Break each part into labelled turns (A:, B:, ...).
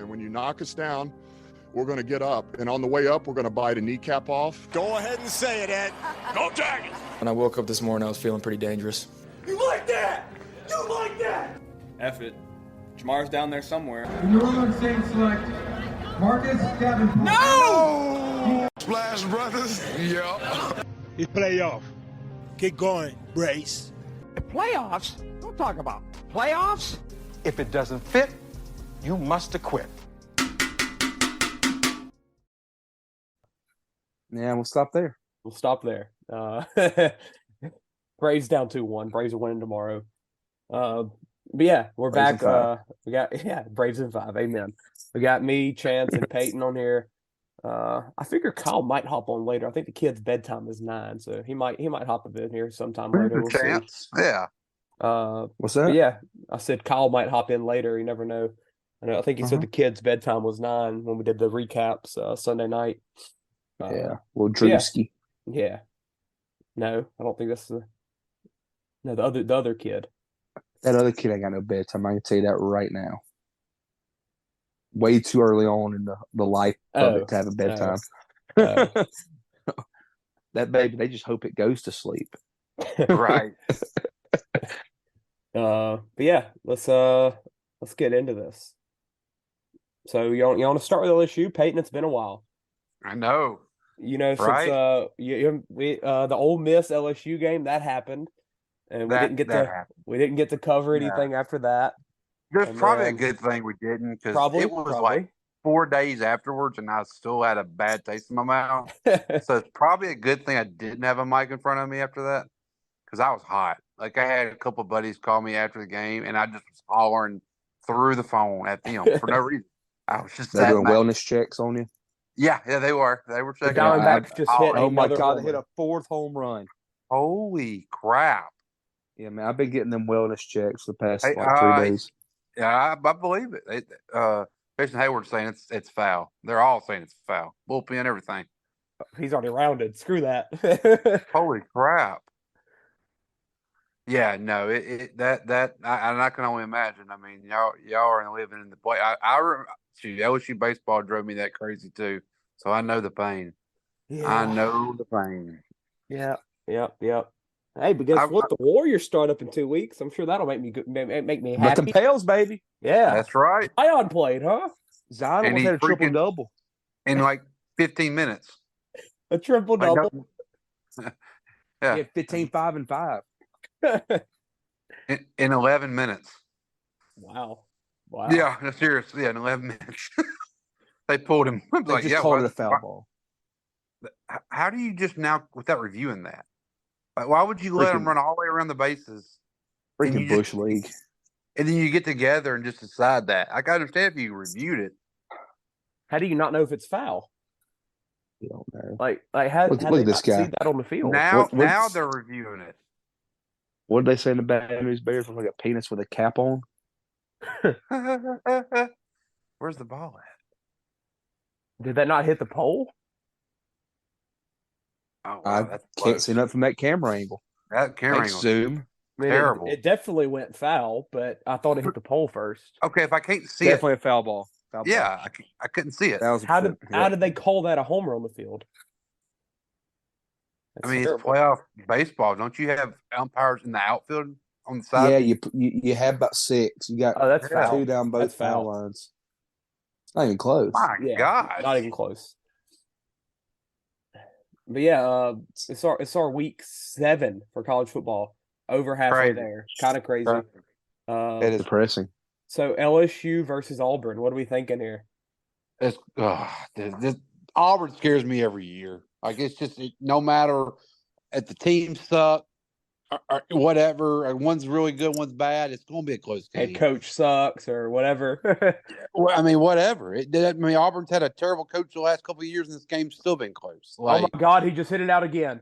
A: And when you knock us down, we're going to get up. And on the way up, we're going to bite a kneecap off.
B: Go ahead and say it, Ed. Go Dragons!
C: When I woke up this morning, I was feeling pretty dangerous.
B: You like that? You like that?
D: F it. Jamar's down there somewhere.
E: The New Orleans Saints select Marcus Davenport.
B: No!
A: Splash Brothers. Yep.
F: It's playoff. Keep going, Brace.
G: Playoffs? Don't talk about playoffs. If it doesn't fit, you must acquit.
H: Yeah, we'll stop there.
I: We'll stop there. Braves down 2-1. Braves are winning tomorrow. But yeah, we're
H: Braves
I: back. We got Braves in 5. Amen. We got me, Chance, and Peyton on here. I figure Kyle might hop on later. I think the kid's bedtime is 9, so he might hop in here sometime later. We'll
J: Chance.
I: see.
J: Yeah.
H: What's that?
I: Yeah, I said Kyle might hop in later. You never know. I think he said the kid's bedtime was 9 when we did the recaps Sunday night.
H: Yeah, little Drewski.
I: Yeah. No, I don't think that's the other kid.
H: That other kid ain't got no bedtime. I can tell you that right now. Way too early on in the life of it to have a bedtime. That baby, they just hope it goes to sleep.
J: Right.
I: But yeah, let's get into this. So you want to start with LSU, Peyton? It's been a while.
J: I know.
I: You know, since
J: Right.
I: the Ole Miss LSU game that happened, and we didn't get to cover anything after that.
J: There's
I: And
J: probably a
I: then-
J: good thing we didn't because
I: Probably,
J: it was like 4 days afterwards, and I still had a bad taste in my mouth. So it's probably a good thing I didn't have a mic in front of me after that because I was hot. Like I had a couple of buddies call me after the game, and I just was hollering through the phone at them for no reason. I was just
H: They're
J: that
H: doing
J: mad.
H: wellness checks on you.
J: Yeah, they were. They were
I: The
J: checking. out.
I: Diamondbacks just hit.
H: Oh my
I: another
H: God, they
I: home
H: hit
I: run.
H: a 4th home run.
J: Holy crap!
H: Yeah, man, I've been getting them wellness checks the past
J: Hey,
H: 3 days.
J: Yeah, I believe it. Jason Hayward's saying it's foul. They're all saying it's foul. Bullpen, everything.
I: He's already rounded. Screw that.
J: Holy crap! Yeah, no, I can only imagine. I mean, y'all are living in the play. LSU baseball drove me that crazy too, so I know the pain.
I: Yeah.
J: I know the pain.
I: Yeah. Yep. Hey, but guess what? The Warriors start up in 2 weeks. I'm sure that'll make me good. Make me
H: But
I: happy.
H: the Pales, baby.
I: Yeah,
J: That's right.
I: Zion played, huh?
H: Zion
J: And
H: almost
J: he
H: had a triple
J: freaking-
H: double.
J: In like 15 minutes.
I: A triple
J: Like,
I: double.
J: Yeah,
H: He had 15, 5, and 5.
J: in 11 minutes.
I: Wow.
J: Yeah, no, seriously, in 11 minutes. They pulled him. I was
H: They
J: like,
H: just
J: yeah,
H: called
J: why-
H: it a foul ball.
J: How do you just now, without reviewing that? Like, why would you let them
H: Freaking-
J: run all the way around the bases And
H: Freaking
J: you just-
H: Bush League.
J: and then you get together and just decide that? I can understand if you reviewed it.
I: How do you not know if it's foul?
H: You don't know.
I: Like how
H: Look
I: how
H: at
I: they
H: this
I: not
H: guy.
I: see that on the field?
J: Now
H: what's-
J: they're reviewing it.
H: What did they say in the Bad News Bears? Like a penis with a cap on?
J: Where's the ball at?
I: Did that not hit the pole?
J: Oh,
H: I
J: wow, that's
H: can't
J: close.
H: see nothing from that camera angle.
J: That camera
H: Thanks,
J: angle.
H: Zoom.
I: I mean,
J: Terrible.
I: It definitely went foul, but I thought it hit the pole first.
J: Okay, if I can't see
H: Definitely a foul ball. Foul
J: it, yeah, I couldn't see it.
H: ball.
I: How did they call that a homer on the field?
J: I
I: That's
J: mean,
I: terrible.
J: it's playoff baseball. Don't you have umpires in the outfield on the side?
H: Yeah, you have about 6. You got
I: Oh, that's
J: Yeah.
I: foul.
H: 2 down both
I: That's foul.
H: foul lines. It's not even close.
J: My
I: Yeah,
J: God.
I: not even close. But yeah, it's our week 7 for college football. Over halfway
J: Crazy.
I: there. Kind of crazy.
H: It is depressing.
I: So LSU versus Auburn. What are we thinking here?
J: It's this Auburn scares me every year. Like it's just no matter if the team suck or whatever, or one's really good, one's bad. It's going to be a close game.
I: Head coach sucks or whatever.
J: Well, I mean, whatever. Auburn's had a terrible coach the last couple of years, and this game's still been close. Like,
I: Oh my God, he just hit it out again.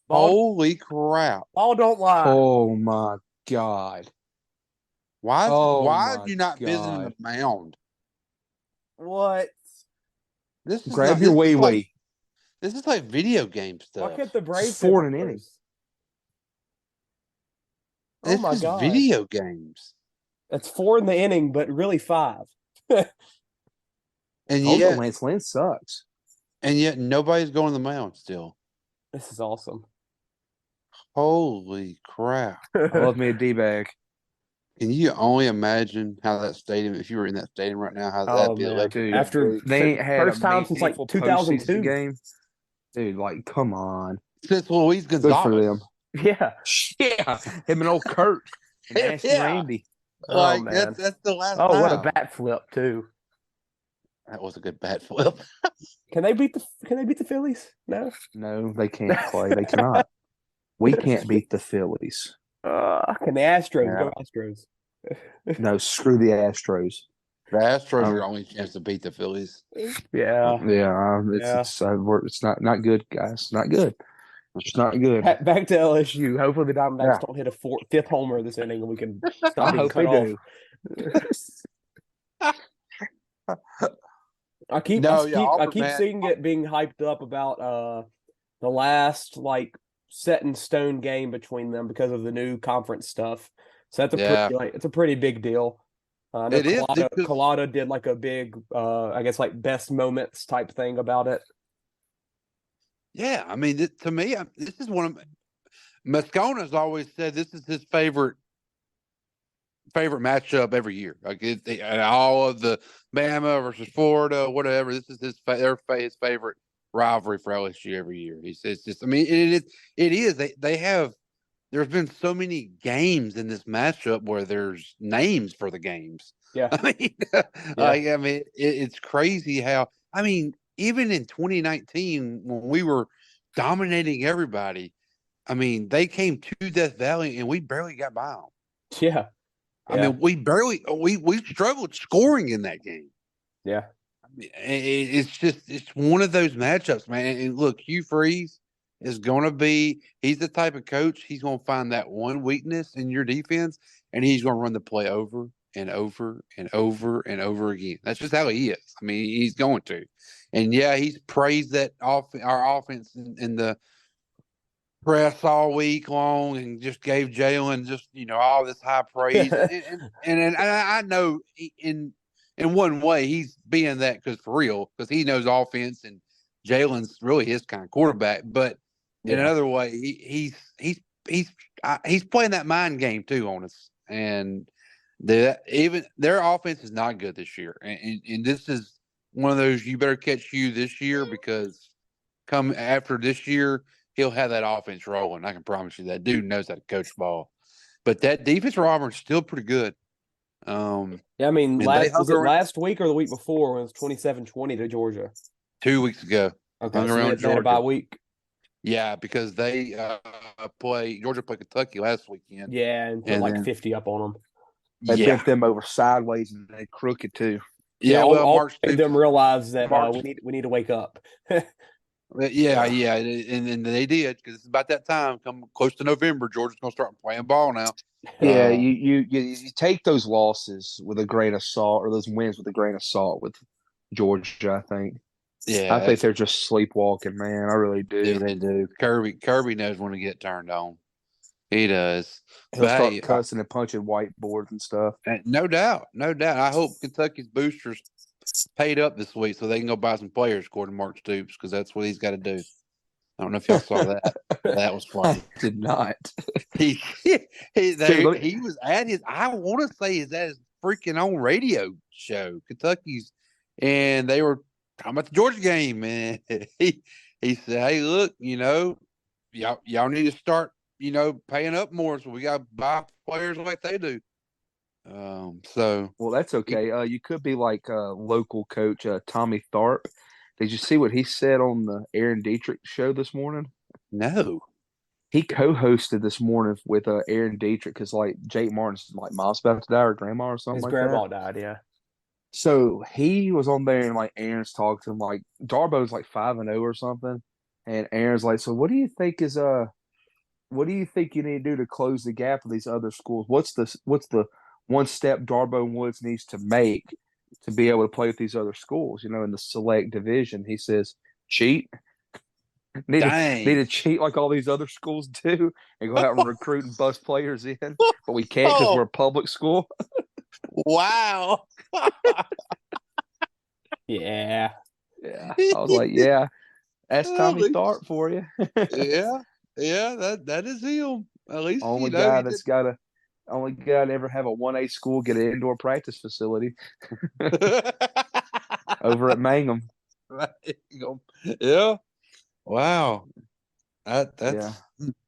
I: Ball,
J: holy crap!
I: ball don't lie.
H: Oh my God.
J: Why?
H: Oh
J: why
H: my
J: are you not visiting
H: God.
J: the mound?
I: What?
J: This is
H: Grab
J: not-
H: your
J: this
H: wee
J: is like-
H: wee.
J: This is like video game stuff.
I: Why can't the Braves
H: It's 4
I: hit
H: in an inning.
I: first? Oh
J: This
I: my
J: is
I: God.
J: video games.
I: That's 4 in the inning, but really 5.
J: And
H: Also,
J: yet,
H: Lance Lynn sucks.
J: and yet nobody's going to the mound still.
I: This is awesome.
J: Holy crap!
H: I love me a D-bag.
J: Can you only imagine how that stadium, if you were in that stadium right now, how that'd be
I: man.
J: electric?
H: Dude,
I: After
H: they ain't had
I: first
H: a
I: time since like
H: meaningful
I: 2002
H: postseason game. Dude, like, come on.
J: Since Luis
H: Good
J: Gonzalez.
H: for them.
I: Yeah.
H: Yeah, him and old Kurt and Ashton
J: Yeah.
H: Randy.
J: Like,
I: Oh, man.
J: that's the last
I: Oh,
J: time.
I: what a bat flip too.
J: That was a good bat flip.
I: Can they beat the Phillies? No.
H: No, they can't, Clay. They cannot. We can't beat the Phillies.
I: Can the Astros
J: Yeah.
I: go Astros?
H: No, screw the Astros.
J: The Astros are your only chance to beat the Phillies.
I: Yeah.
H: Yeah,
I: Yeah.
H: it's not good, guys. Not good. It's not good.
I: Back to LSU. Hopefully the Diamondbacks don't hit a fifth homer this inning and we can stop
H: I
I: being
H: hope
I: cut
H: they
I: off.
H: do.
I: I keep seeing it being hyped up about the last like set in stone game between them because of the new conference stuff. So that's it's a pretty big deal. I know Collada did like a big I guess like best moments type thing about it.
J: Yeah, I mean, to me, this is one of Moscona's always said this is his favorite matchup every year. Like all of the Bama versus Florida, whatever. This is his favorite rivalry for LSU every year. He says, just, I mean, it is. They have. There's been so many games in this matchup where there's names for the games.
I: Yeah,
J: I mean, it's crazy how. I mean, even in 2019 when we were dominating everybody, I mean, they came to Death Valley and we barely got by them.
I: Yeah.
J: I mean, we struggled scoring in that game.
I: Yeah.
J: I mean, it's one of those matchups, man. And look, Hugh Freeze is going to he's the type of coach, he's going to find that one weakness in your defense and he's going to run the play over and over and over and over again. That's just how he is. I mean, he's going to. And yeah, he's praised that our offense in the press all week long and just gave Jalen just, all this high praise. and I know in one way he's being that because he knows offense and Jalen's really his kind of quarterback. But in another way, he's playing that mind game too on us. And their offense is not good this year. And this is one of those, you better catch Hugh this year because come after this year, he'll have that offense rolling. I can promise you that dude knows how to coach ball. But that defense roster is still pretty good.
I: I mean, was it last week or the week before when it was 27-20 to Georgia?
J: 2 weeks ago.
I: Okay, so they had a bye week.
J: Yeah, because they Georgia played Kentucky last weekend.
I: Yeah, and put like 50 up on them.
H: They bent them over sideways and they crooked too.
I: Yeah, Mark made them realize that we need to wake up.
J: Yeah, and they did because it's about that time. Come close to November, Georgia's going to start playing ball now.
H: Yeah, you take those losses with a grain of salt, or those wins with a grain of salt with Georgia. I think. Yeah, I think they're just sleepwalking, man. I really do.
J: Yeah, they do. Kirby knows when to get turned on. He does.
H: He'll start cussing and punching whiteboards and stuff.
J: No doubt. I hope Kentucky's boosters paid up this week so they can go buy some players, according to Mark Stoops, because that's what he's got to do. I don't know if y'all saw that. That was funny.
H: I did not.
J: He was at his. I want to say is at his freaking own radio show, Kentucky's, and they were talking about the Georgia game. Man, he said, "Hey, look, y'all need to start, paying up more, so we got to buy players like they do."
H: Well, that's okay. You could be like local coach Tommy Tharp. Did you see what he said on the Aaron Dietrich show this morning?
J: No.
H: He co-hosted this morning with Aaron Dietrich because like Jake Martin's like mom's about to die or grandma or something. His
I: grandma died, yeah.
H: So he was on there and like Aaron's talking to him like Darbo's like 5-0 or something, and Aaron's like, so what do you think is what do you think you need to do to close the gap with these other schools? What's the one step Darbo Woods needs to make to be able to play with these other schools, in the select division? He says, cheat. Need to cheat like all these other schools do and go out and recruit and bust players in. But we can't because we're a public school.
J: Wow.
I: Yeah.
H: Yeah. I was like, yeah, that's Tommy Tharp for you.
J: Yeah, that is him. At least
H: Only
J: you know
H: guy
J: he
H: that's got a only guy to ever have a 1A school get an indoor practice facility over at Mangum.
J: Yeah. Wow. That's
H: Yeah.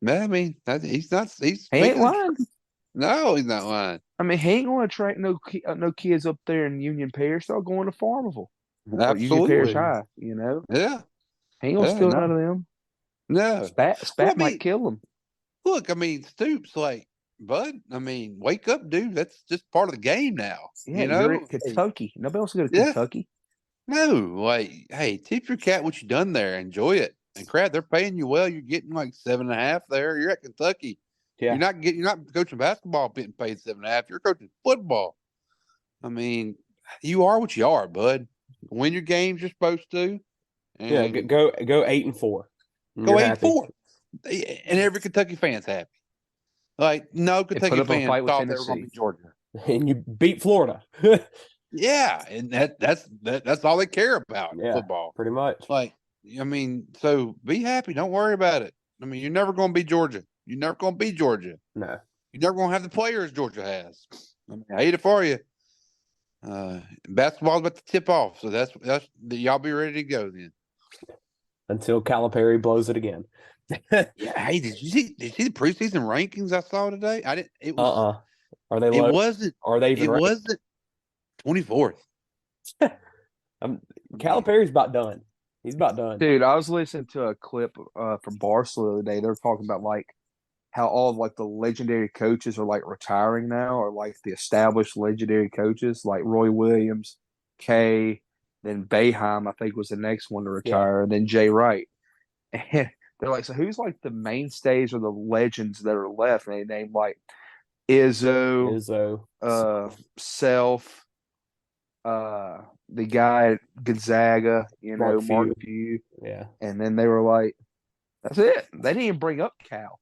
J: I mean, he's not. He's
H: He ain't
J: speaking the
H: lying.
J: truth. No, he's not lying.
H: I mean, he ain't going to attract no kids up there in Union Parish. They're going to Farmerville or Union Parish
J: Absolutely.
H: High. You know,
J: Yeah.
H: he ain't gonna
J: Yeah.
H: steal none
J: No.
H: of them.
J: No.
H: Spat
J: Well, I mean,
H: might kill him.
J: look, I mean, Stoops, like, bud, I mean, wake up, dude. That's just part of the game now.
H: Yeah,
J: You
H: you're
J: know?
H: in Kentucky. Nobody wants to go to
J: Yeah.
H: Kentucky.
J: No, like, hey, tip your cat what you done there. Enjoy it. And crap, they're paying you well. You're getting like 7.5 there. You're at Kentucky.
I: Yeah.
J: You're not coaching basketball getting paid 7.5. You're coaching football. I mean, you are what you are, bud. Win your games you're supposed to. And
I: Yeah, go 8-4.
J: go
I: You're
J: 8-4. And every Kentucky fan's happy. Like, no Kentucky
H: up a
J: fan
H: fight with
J: thought they were going to
H: Tennessee.
J: be Georgia.
I: And you beat Florida.
J: Yeah, and that's all they care about
I: Yeah,
J: football.
I: pretty much.
J: Like, I mean, so be happy. Don't worry about it. I mean, you're never going to be Georgia. You're never going to be Georgia.
I: No.
J: You're never going to have the players Georgia has. I mean, I hate it for you. Basketball's about to tip off, so that's y'all be ready to go then.
I: Until Calipari blows it again.
J: Yeah. Hey, did you see the preseason rankings I saw today? I didn't. It was.
I: Are they low?
J: It wasn't.
I: Are they even?
J: It wasn't 24th.
I: Calipari's about done. He's about done.
H: Dude, I was listening to a clip from Barstool the other day. They were talking about like how all of like the legendary coaches are like retiring now, or like the established legendary coaches like Roy Williams, Kay, then Boeheim, I think was the next one to retire, and then Jay Wright. And they're like, so who's like the mainstays or the legends that are left? And they named like Izzo, Self, the guy at Gonzaga, Mark Few.
I: Yeah.
H: And then they were like, that's it. They didn't even bring up Cal.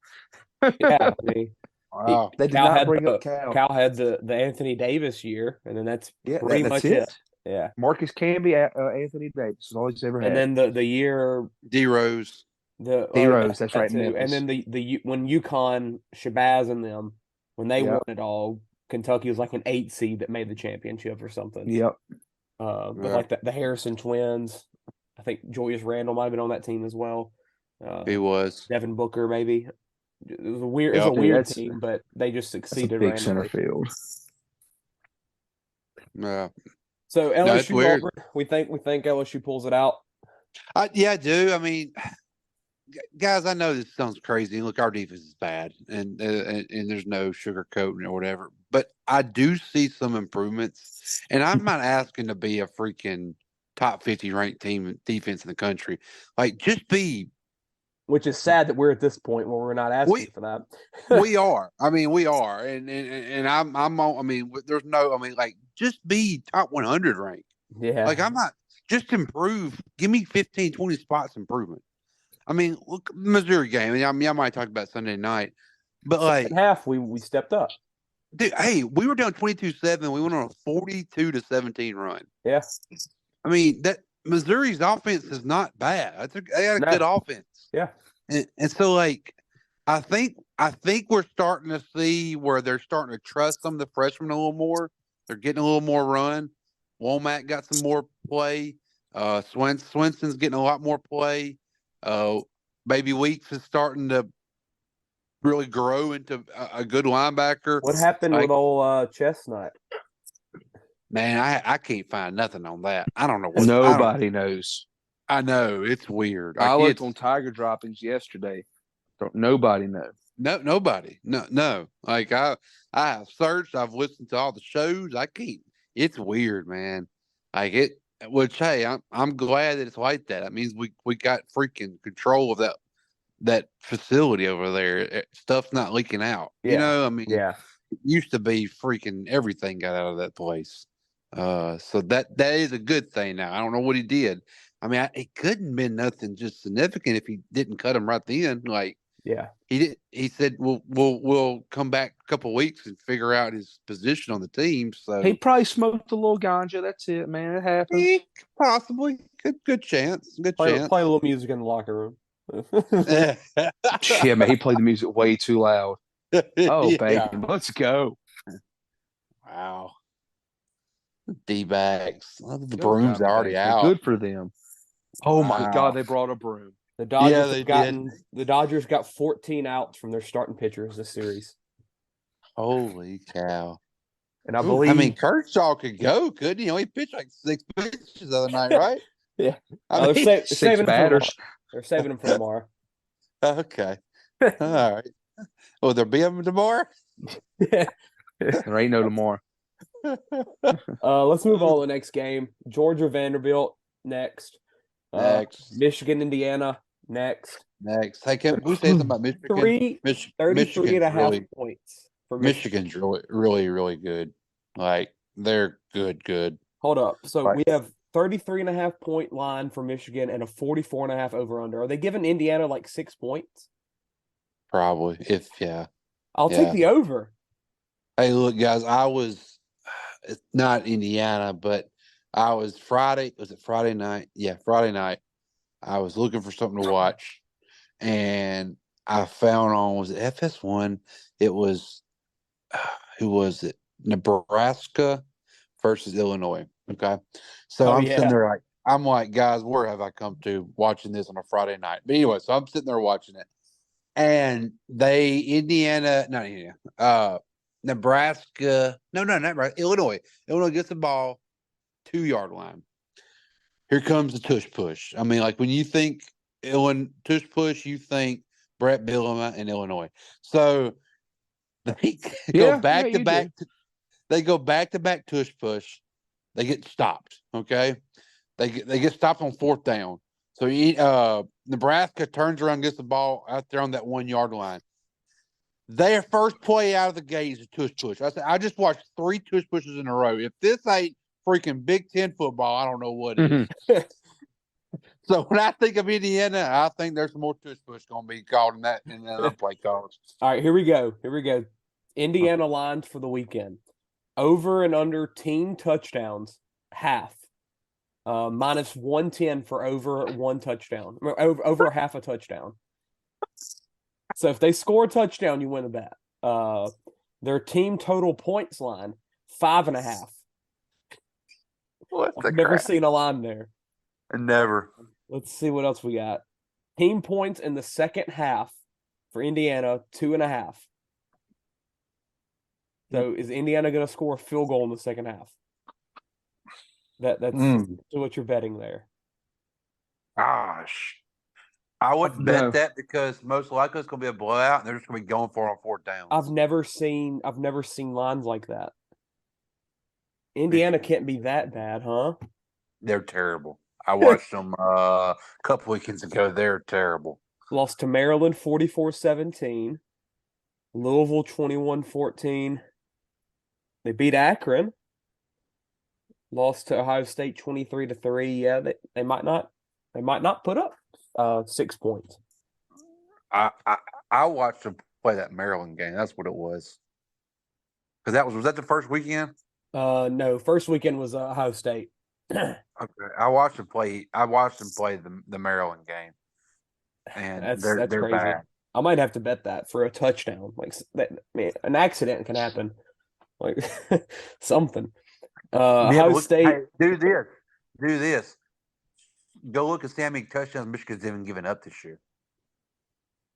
I: Yeah, I mean,
J: wow.
H: They did not bring up Cal.
I: Cal had the Anthony Davis year, and then that's pretty much it. Yeah.
H: Marcus Camby, Anthony Davis is all he's ever had.
I: And then the year
J: D Rose.
H: D Rose, that's right.
I: And then the when UConn, Shabazz and them, when they won it all, Kentucky was like an 8 seed that made the championship or something.
H: Yep.
I: But like the Harrison twins, I think Julius Randle might have been on that team as well.
J: He was.
I: Devin Booker, maybe. It was a weird team, but they just succeeded.
H: Big center field.
J: Yeah.
I: So LSU, we think LSU pulls it out.
J: Yeah, I do. I mean, guys, I know this sounds crazy. Look, our defense is bad, and there's no sugarcoating or whatever. But I do see some improvements, and I'm not asking to be a freaking top 50 ranked team defense in the country. Like, just be.
I: Which is sad that we're at this point where we're not asking for that.
J: We are. I mean, we are, and I'm on. I mean, there's no. I mean, like, just be top 100 ranked.
I: Yeah.
J: Like, I'm not. Just improve. Give me 15, 20 spots improvement. I mean, look, Missouri game. I mean, I might talk about Sunday night, but like
I: half, we stepped up.
J: Dude, hey, we were down 22-7. We went on a 42-17 run.
I: Yeah.
J: I mean, that Missouri's offense is not bad. They got a good offense.
I: Yeah.
J: And so, like, I think we're starting to see where they're starting to trust some of the freshmen a little more. They're getting a little more run. Womack got some more play. Swenson's getting a lot more play. Baby Weeks is starting to really grow into a good linebacker.
I: What happened with old Chestnut?
J: Man, I can't find nothing on that. I don't know what.
H: Nobody knows.
J: I know it's weird.
H: I looked on Tiger droppings yesterday. Nobody knows.
J: No, nobody. No. Like I have searched. I've listened to all the shows. I can't. It's weird, man. Like it. Which hey, I'm glad that it's like that. That means we got freaking control of that facility over there. Stuff's not leaking out.
I: Yeah.
J: You know, I mean,
I: yeah.
J: It used to be freaking everything got out of that place. So that is a good thing now. I don't know what he did. I mean, it couldn't have been nothing just significant if he didn't cut him right then. Like,
I: Yeah.
J: He did. He said, "We'll come back a couple of weeks and figure out his position on the team." So
H: He probably smoked a little ganja. That's it, man. It happens.
J: possibly good chance. Good
I: Play
J: chance.
I: a little music in the locker room.
H: Yeah, man. He played the music way too loud. Oh,
J: Yeah.
H: baby, let's go.
J: Wow. D-backs. The
H: Good
J: broom's
H: job,
J: already
H: Baker.
J: out.
H: Good for them. Oh my
J: Wow.
H: God, they brought a broom.
I: The Dodgers
J: they
I: have gotten the Dodgers got 14 outs from their starting pitchers this series.
J: Holy cow.
I: And I believe
J: I mean, Kershaw could go, couldn't he? He pitched like 6 pitches the other night, right?
I: Yeah.
J: I mean,
I: they're
H: Six
I: saving
H: batters.
I: They're saving them for tomorrow.
J: okay. All right. Will there be them tomorrow?
H: There ain't no tomorrow.
I: Let's move on to the next game. Georgia Vanderbilt next.
J: Next.
I: Michigan Indiana next.
J: Hey, can we say something about Michigan?
I: 33 and a half points for Michigan.
J: Michigan's really, really good. Like, they're good.
I: Hold up. So
J: Right.
I: we have 33 and a half point line for Michigan and a 44 and a half over under. Are they giving Indiana like 6 points?
J: Probably.
I: I'll take the over.
J: Hey, look, guys, it's not Indiana, but I was was it Friday night? Yeah, Friday night. I was looking for something to watch, and I found was it FS1? It was, who was it? Nebraska versus Illinois. Okay. So I'm sitting there I'm like, guys, where have I come to watching this on a Friday night? But anyway, so I'm sitting there watching it. And Nebraska. No, not right. Illinois. Illinois gets the ball 2-yard line. Here comes the tush push. I mean, like when you think tush push, you think Brett Bielema and Illinois. So they go back to back. They go back to back tush push. They get stopped. Okay, they get stopped on 4th down. So Nebraska turns around, gets the ball out there on that 1-yard line. Their first play out of the gate is a tush push. I just watched 3 tush pushes in a row. If this ain't freaking Big Ten football, I don't know what is. So when I think of Indiana, I think there's some more tush push going to be called in that play calls.
I: All right, here we go. Indiana lines for the weekend. Over and under team touchdowns, half. Minus 110 for over 1 touchdown. Over half a touchdown. So if they score a touchdown, you win a bet. Their team total points line, 5.5. I've never seen a line there.
J: Never.
I: Let's see what else we got. Team points in the second half for Indiana, 2.5. So is Indiana going to score a field goal in the second half? That's what you're betting there.
J: Gosh. I wouldn't bet that because most likely it's going to be a blowout and they're just going to be going for it on 4th down.
I: I've never seen lines like that. Indiana can't be that bad, huh?
J: They're terrible. I watched them a couple weekends ago. They're terrible.
I: Lost to Maryland 44-17. Louisville 21-14. They beat Akron. Lost to Ohio State 23-3. Yeah, they might not put up 6 points.
J: I watched them play that Maryland game. That's what it was. Because was that the first weekend?
I: No, first weekend was Ohio State.
J: Okay, I watched them play the Maryland game, and
I: that's
J: they're
I: crazy.
J: bad.
I: I might have to bet that for a touchdown. Like that, man, an accident can happen, like something. Ohio State.
J: Hey, do this. Go look at how many touchdowns Michigan's even given up this year.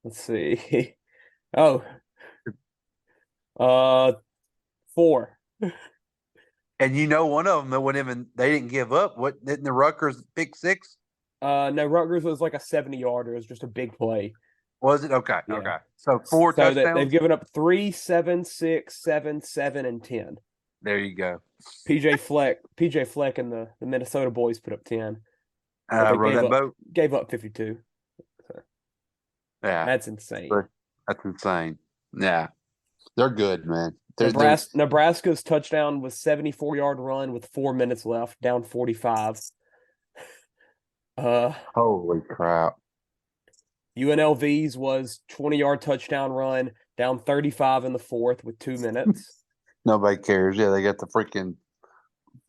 I: Let's see. Oh, 4.
J: And one of them that they didn't give up. What didn't the Rutgers pick 6?
I: No, Rutgers was like a 70-yarder. It was just a big play.
J: Was it? Okay.
I: Yeah.
J: Okay. So 4 touchdowns.
I: They've given up 3, 7, 6, 7, 7, and 10.
J: There you go.
I: PJ Fleck and the Minnesota boys put up 10. Gave up 52. So,
J: yeah.
I: That's insane.
J: That's insane. Yeah. They're good, man.
I: Nebraska's touchdown was 74-yard run with 4 minutes left, down 45.
J: Holy crap.
I: UNLV's was 20-yard touchdown run, down 35 in the fourth with 2 minutes.
J: Nobody cares. Yeah, they got the freaking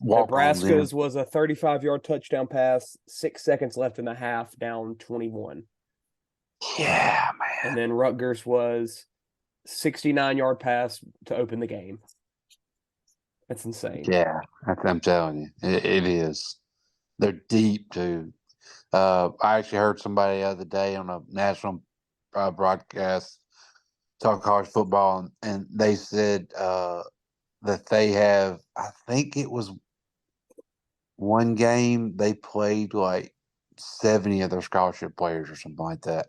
I: Nebraska's was a 35-yard touchdown pass, 6 seconds left in the half, down 21.
J: Yeah, man.
I: And then Rutgers was 69-yard pass to open the game. That's insane.
J: Yeah, I'm telling you, it is. They're deep, too. I actually heard somebody the other day on a national broadcast talk college football, and they said that they have, I think it was one game they played like 70 of their scholarship players or something like that.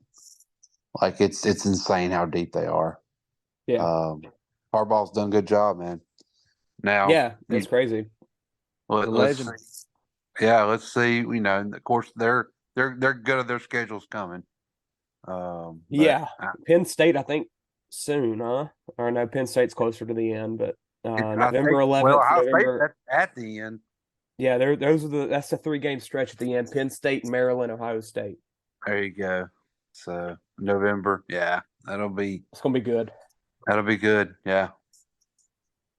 J: Like it's insane how deep they are.
I: Yeah.
J: Harbaugh's done a good job, man. Now,
I: yeah, that's crazy.
J: Let's see. You know, and of course they're good at their schedules coming.
I: Penn State, I think soon, huh? Or no, Penn State's closer to the end, but November 11th.
J: Well, November, at the end.
I: Yeah, that's a 3-game stretch at the end. Penn State, Maryland, Ohio State.
J: There you go. So November, yeah,
I: it's gonna be good.
J: That'll be good. Yeah.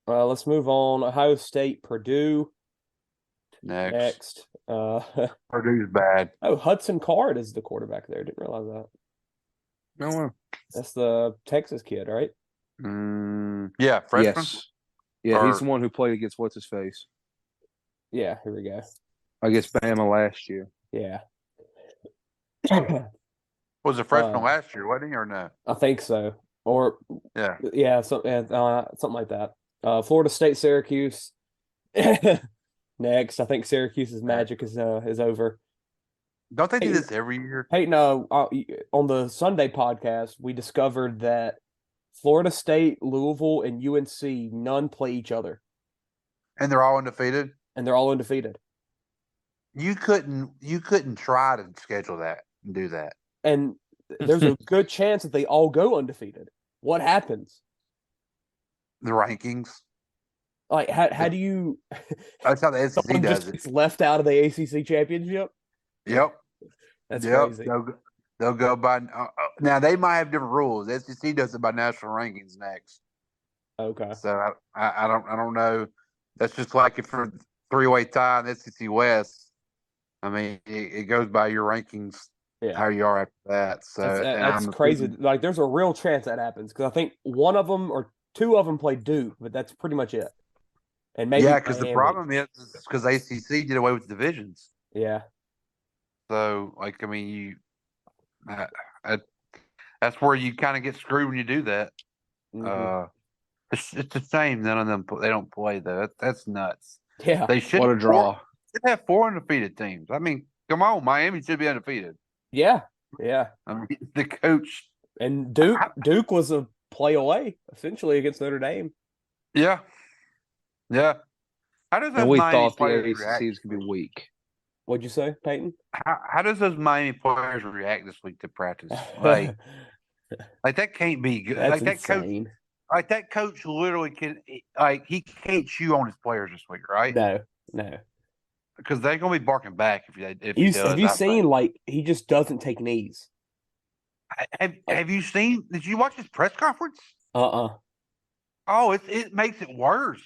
I: Let's move on. Ohio State, Purdue. Next.
J: Purdue's bad.
I: Oh, Hudson Card is the quarterback there. Didn't realize that.
H: No.
I: That's the Texas kid, right?
J: Yeah, freshman.
H: Yes. Yeah, he's the one who played against what's his face.
I: Yeah, here we go.
H: Against Bama last year.
I: Yeah.
J: Was a freshman last year, wasn't he, or no?
I: I think so. Or something like that. Florida State, Syracuse. Next, I think Syracuse's magic is over.
J: Don't they do this every year?
I: Hey, no. On the Sunday podcast, we discovered that Florida State, Louisville, and UNC none play each other,
J: and they're all undefeated. You couldn't try to schedule that and do that.
I: And there's a good chance that they all go undefeated. What happens?
J: The rankings.
I: Like, how do you?
J: That's how the SEC does it.
I: It's left out of the ACC championship.
J: Yep,
I: that's crazy.
J: They'll go by. Now they might have different rules. The SEC does it by national rankings next.
I: Okay.
J: So I don't know. That's just like if for 3-way tie in the SEC West. I mean, it goes by your rankings.
I: Yeah.
J: How you are after that. So
I: that's crazy. Like, there's a real chance that happens because I think one of them or two of them play Duke, but that's pretty much it. And maybe
J: because the problem is because ACC did away with divisions.
I: Yeah.
J: So, like, I mean, that's where you kind of get screwed when you do that.
I: Mm-hmm.
J: It's a shame none of them they don't play though. That's nuts.
I: Yeah.
J: They should.
H: What a draw.
J: They have 4 undefeated teams. I mean, come on, Miami should be undefeated.
I: Yeah.
J: I mean, the coach
I: and Duke was a play away essentially against Notre Dame.
J: Yeah. How does
H: we
J: Miami
H: thought the
J: players
H: ACC was going to be weak.
I: What'd you say, Peyton?
J: How does those Miami players react this week to practice? Like that can't be good.
I: That's
J: that
I: insane.
J: coach. Like that coach literally he can't chew on his players this week, right?
I: No.
J: Because they're gonna be barking back if he does.
I: Have you seen like he just doesn't take knees?
J: Have you seen? Did you watch his press conference?
I: Oh,
J: it makes it worse.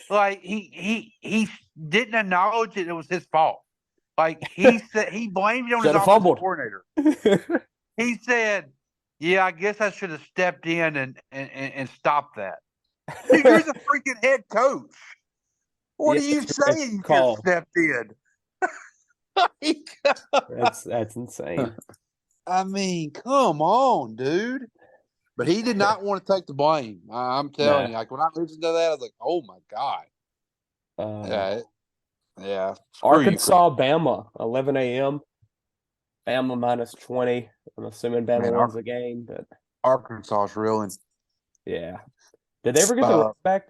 J: Like he didn't acknowledge it was his fault. Like he said he blamed it on his offensive coordinator. He said, "Yeah, I guess I should have stepped in and stopped that." Dude, you're the freaking head coach. What are you saying? You just stepped in.
I: That's insane.
J: I mean, come on, dude. But he did not want to take the blame. I'm telling you. Like when I listened to that, I was like, "Oh my god." Yeah.
I: Arkansas, Bama, 11 a.m. Bama minus 20. I'm assuming Bama wins the game, but
J: Arkansas is reeling.
I: Yeah. Did they ever get the back?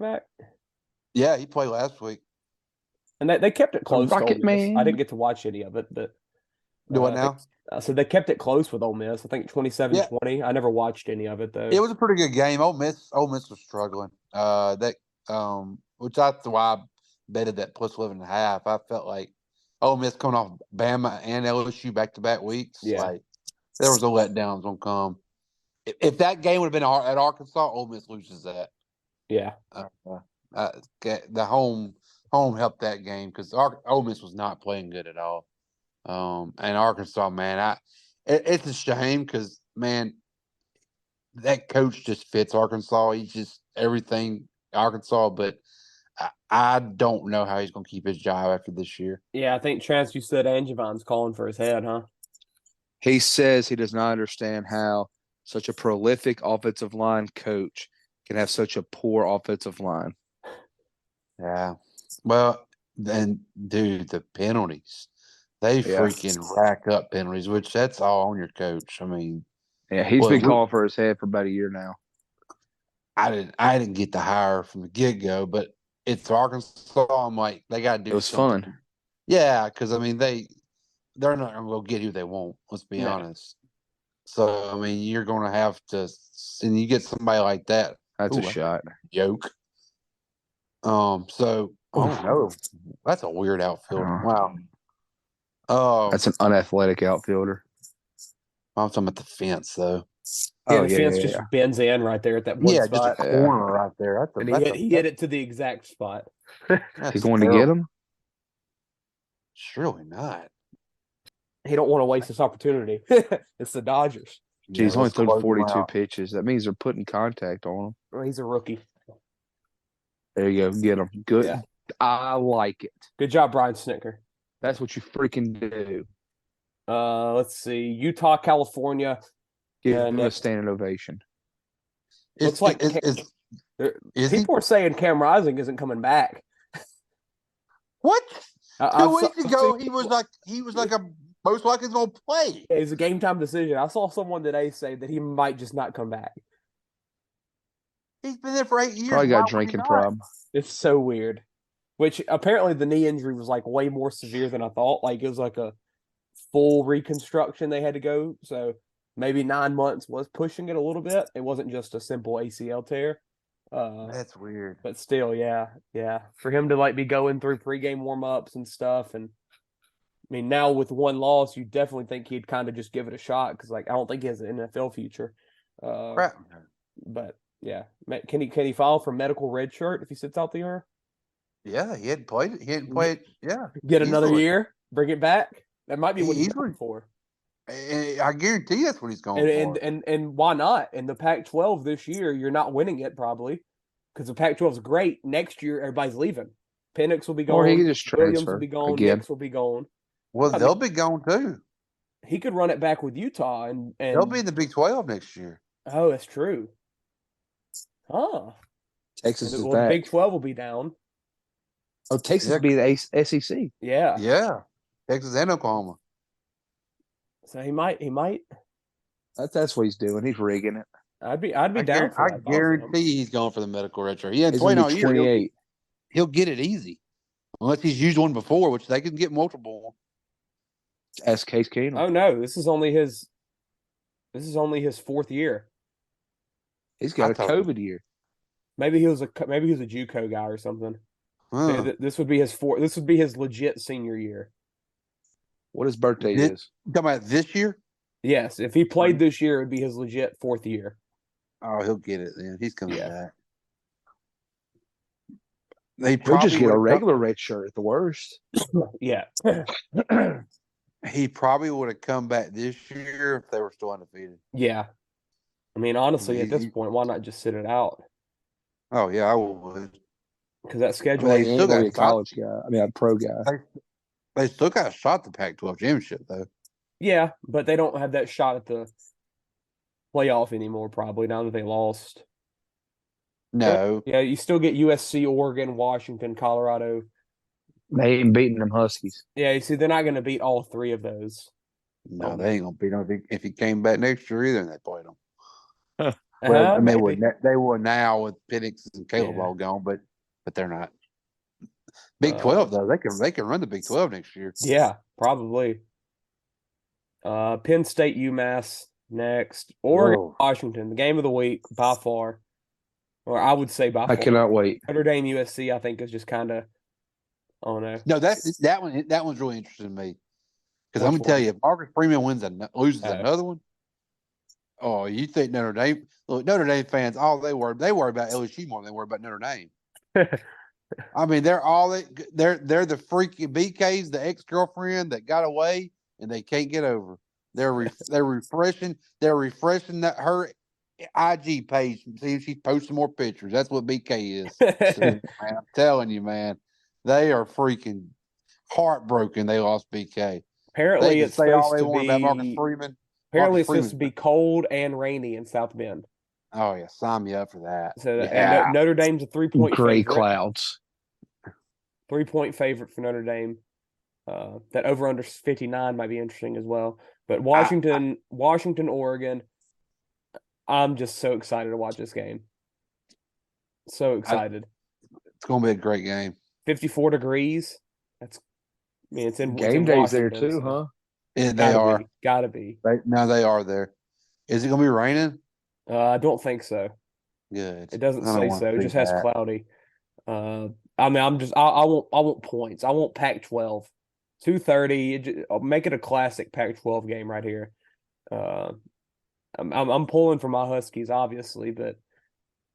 J: Yeah, he played last week.
I: And they kept it close.
H: Rocket
I: to Ole Miss.
H: Man.
I: I didn't get to watch any of it, but
J: do what now?
I: So they kept it close with Ole Miss. I think 27-20. I never watched any of it though.
J: It was a pretty good game. Ole Miss was struggling. Which that's why I betted that plus 11.5. I felt like Ole Miss coming off Bama and LSU back-to-back weeks.
I: Yeah.
J: Like there was a letdown gonna come. If that game would have been at Arkansas, Ole Miss loses that.
I: Yeah.
J: The home helped that game because Ole Miss was not playing good at all. And Arkansas, man, it's a shame because, man, that coach just fits Arkansas. He's just everything Arkansas, but I don't know how he's going to keep his job after this year.
I: Yeah, I think Chance, you said Angevon's calling for his head, huh?
H: He says he does not understand how such a prolific offensive line coach can have such a poor offensive line.
J: Yeah. Well, then, dude, the penalties. They freaking rack up penalties, which that's all on your coach. I mean,
H: yeah, he's been calling for his head for about a year now.
J: I didn't get the hire from the get-go, but it's Arkansas. I'm like, they got to do
H: it was
J: something.
H: Fun.
J: Yeah, because, I mean, they're not going to go get who they want. Let's be honest. So, I mean, you're going to have to – and you get somebody like that.
H: That's a shot.
J: Joke. So, I don't know. That's a weird outfielder. Wow.
H: That's an unathletic outfielder.
J: I'm talking about the fence, though.
I: The fence just bends in right there at that one spot.
J: Just a corner right there.
I: He hit it to the exact spot.
H: He's going to get him?
J: Surely not.
I: He don't want to waste this opportunity. It's the Dodgers.
H: He's only thrown 42 pitches. That means they're putting contact on him.
I: Well, he's a rookie.
H: There you go. Get him. Good. Yeah. I like it.
I: Good job, Brian Snicker.
H: That's what you freaking do.
I: Let's see. Utah, California.
H: Give him a standing ovation.
I: Looks like people are saying Cam Rising isn't coming back.
J: What? 2 weeks ago, he was like a most likely going to play.
I: Yeah, it's a game time decision. I saw someone today say that he might just not come back.
J: He's been there for 8 years.
H: Probably got a drinking problem.
I: It's so weird. Which apparently the knee injury was like way more severe than I thought. Like it was like a full reconstruction they had to go. So maybe 9 months was pushing it a little bit. It wasn't just a simple ACL tear.
J: That's weird.
I: But still, yeah. For him to like be going through pregame warm-ups and stuff, and I mean now with one loss, you definitely think he'd kind of just give it a shot because like I don't think he has an NFL future.
J: Right.
I: But yeah, can he file for medical red shirt if he sits out the year?
J: Yeah, he hadn't played. Yeah,
I: get another year, bring it back. That might be what he's going for.
J: I guarantee that's what he's going for.
I: And why not? In the Pac-12 this year, you're not winning it probably because the Pac-12 is great. Next year, everybody's leaving. Penix will be gone.
H: Or he can just transfer.
I: Williams will be gone. Nix will be gone.
J: Well, they'll be gone too.
I: He could run it back with Utah, and
J: they'll be in the Big 12 next year.
I: Oh, that's true. Huh.
H: Texas is back.
I: The Big 12 will be down.
H: Oh, Texas will be the SEC.
I: Yeah.
J: Yeah. Texas and Oklahoma.
I: So he might.
H: That's what he's doing. He's rigging it.
I: I'd be down for that.
J: I guarantee he's going for the medical red shirt. He hadn't played all year.
H: 28.
J: He'll get it easy. Unless he's used one before, which they can get multiple.
H: Ask Case Keenum.
I: Oh no, this is only his fourth year.
H: He's got a COVID year.
I: Maybe he was a JUCO guy or something. This would be his This would be his legit senior year.
H: What his birthday is?
J: You talking about this year?
I: Yes, if he played this year, it would be his legit fourth year.
J: Oh, he'll get it then. He's coming back.
H: He'll just get a regular red shirt at the worst.
I: Yeah.
J: He probably would have come back this year if they were still undefeated.
I: Yeah. I mean, honestly, at this point, why not just sit it out?
J: Oh, yeah, I would.
I: Because that schedule
H: they still got a college guy. I mean, a pro guy.
J: They still got a shot at the Pac-12 championship, though.
I: Yeah, but they don't have that shot at the playoff anymore, probably, now that they lost.
J: No.
I: Yeah, you still get USC, Oregon, Washington, Colorado.
H: They ain't beating them Huskies.
I: Yeah, you see, they're not going to beat all three of those.
J: No, they ain't going to beat them if he came back next year either, and they played them.
I: Well,
J: they were now with Penix and Caleb all gone, but they're not. Big 12 though, they can run the Big 12 next year.
I: Yeah, probably. Penn State, UMass next. Oregon, Washington, the game of the week by far. Or I would say by far.
H: I cannot wait.
I: Notre Dame, USC, I think is just kind of. Oh no.
J: No, that one's really interesting to me Because I'm
I: Which
J: gonna tell
I: one?
J: you, if Marcus Freeman loses
I: Oh.
J: another one, oh, you think Notre Dame? Look, Notre Dame fans, all they worry about LSU more than they worry about Notre Dame. I mean, they're the freaking BKs, the ex-girlfriend that got away and they can't get over. They're refreshing that her IG page and see if she's posting more pictures. That's what BK is. So, man, I'm telling you, man, they are freaking heartbroken. They lost BK.
I: Apparently,
J: They can
I: it's
J: say all
I: supposed
J: they
I: to
J: want about Marcus Freeman.
I: Apparently,
J: Marcus
I: it's supposed to be
J: Freeman.
I: cold and rainy in South Bend.
J: Oh yeah, sign me up for that.
I: So,
J: Yeah.
I: and Notre Dame's a 3-point
H: Gray
I: favorite.
H: clouds.
I: 3-point favorite for Notre Dame. That over under 59 might be interesting as well. But Washington, Oregon. I'm just so excited to watch this game. So excited.
J: It's going to be a great game.
I: 54 degrees. It's in
H: Game days there
I: Washington,
H: too,
I: so
H: huh?
J: Yeah, they are.
I: Gotta be.
J: They are there. Is it going to be raining?
I: I don't think so.
J: Good.
I: It doesn't
J: I don't
I: say
J: wanna
I: so. It
J: see
I: just has
J: that.
I: cloudy. I want points. I want Pac-12. 2:30. I'll make it a classic Pac-12 game right here. I'm pulling for my Huskies, obviously, but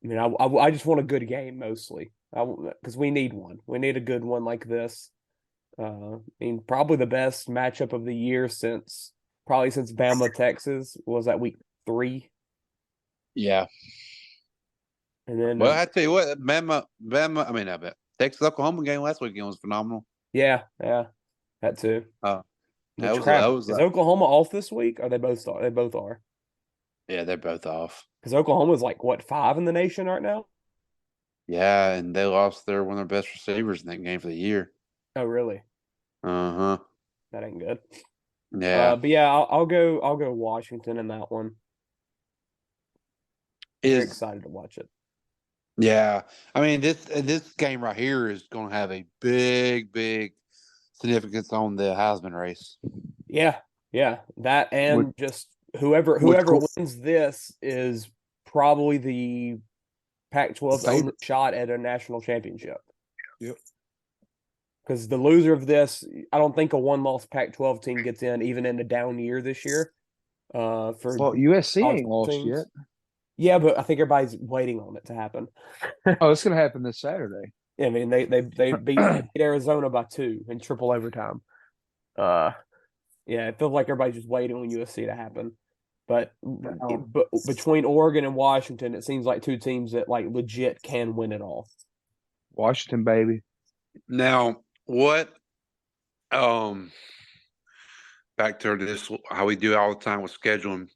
I: I mean, I just want a good game mostly. Because we need one. We need a good one like this. I mean, probably the best matchup of the year since Bama Texas was that week 3.
J: Yeah.
I: And then
J: Well, I tell you what, Bama. I mean, I bet Texas Oklahoma game last weekend was phenomenal.
I: yeah, that too.
J: That was
I: Is Oklahoma off this week? Or they both are? They both are.
J: Yeah, they're both off.
I: Because Oklahoma's like what, 5 in the nation right now?
J: Yeah, and they lost one of their best receivers in that game for the year.
I: Oh, really?
J: Uh-huh.
I: That ain't good.
J: Yeah.
I: But yeah, I'll go Washington in that one. Very excited to watch it.
J: Yeah. I mean, this game right here is going to have a big, big significance on the Heisman race.
I: Yeah. That and just whoever wins this is probably the Pac-12's only shot at a national championship.
J: Yep.
I: Because the loser of this, I don't think a one-loss Pac-12 team gets in, even in a down year this year.
H: USC ain't lost yet.
I: Yeah, but I think everybody's waiting on it to happen.
H: Oh, it's going to happen this Saturday.
I: Yeah, I mean, they beat Arizona by 2 in triple overtime. Yeah, it feels like everybody's just waiting on USC to happen. But between Oregon and Washington, it seems like 2 teams that like legit can win it all.
H: Washington, baby.
J: Now, what? Back to this, how we do all the time with scheduling.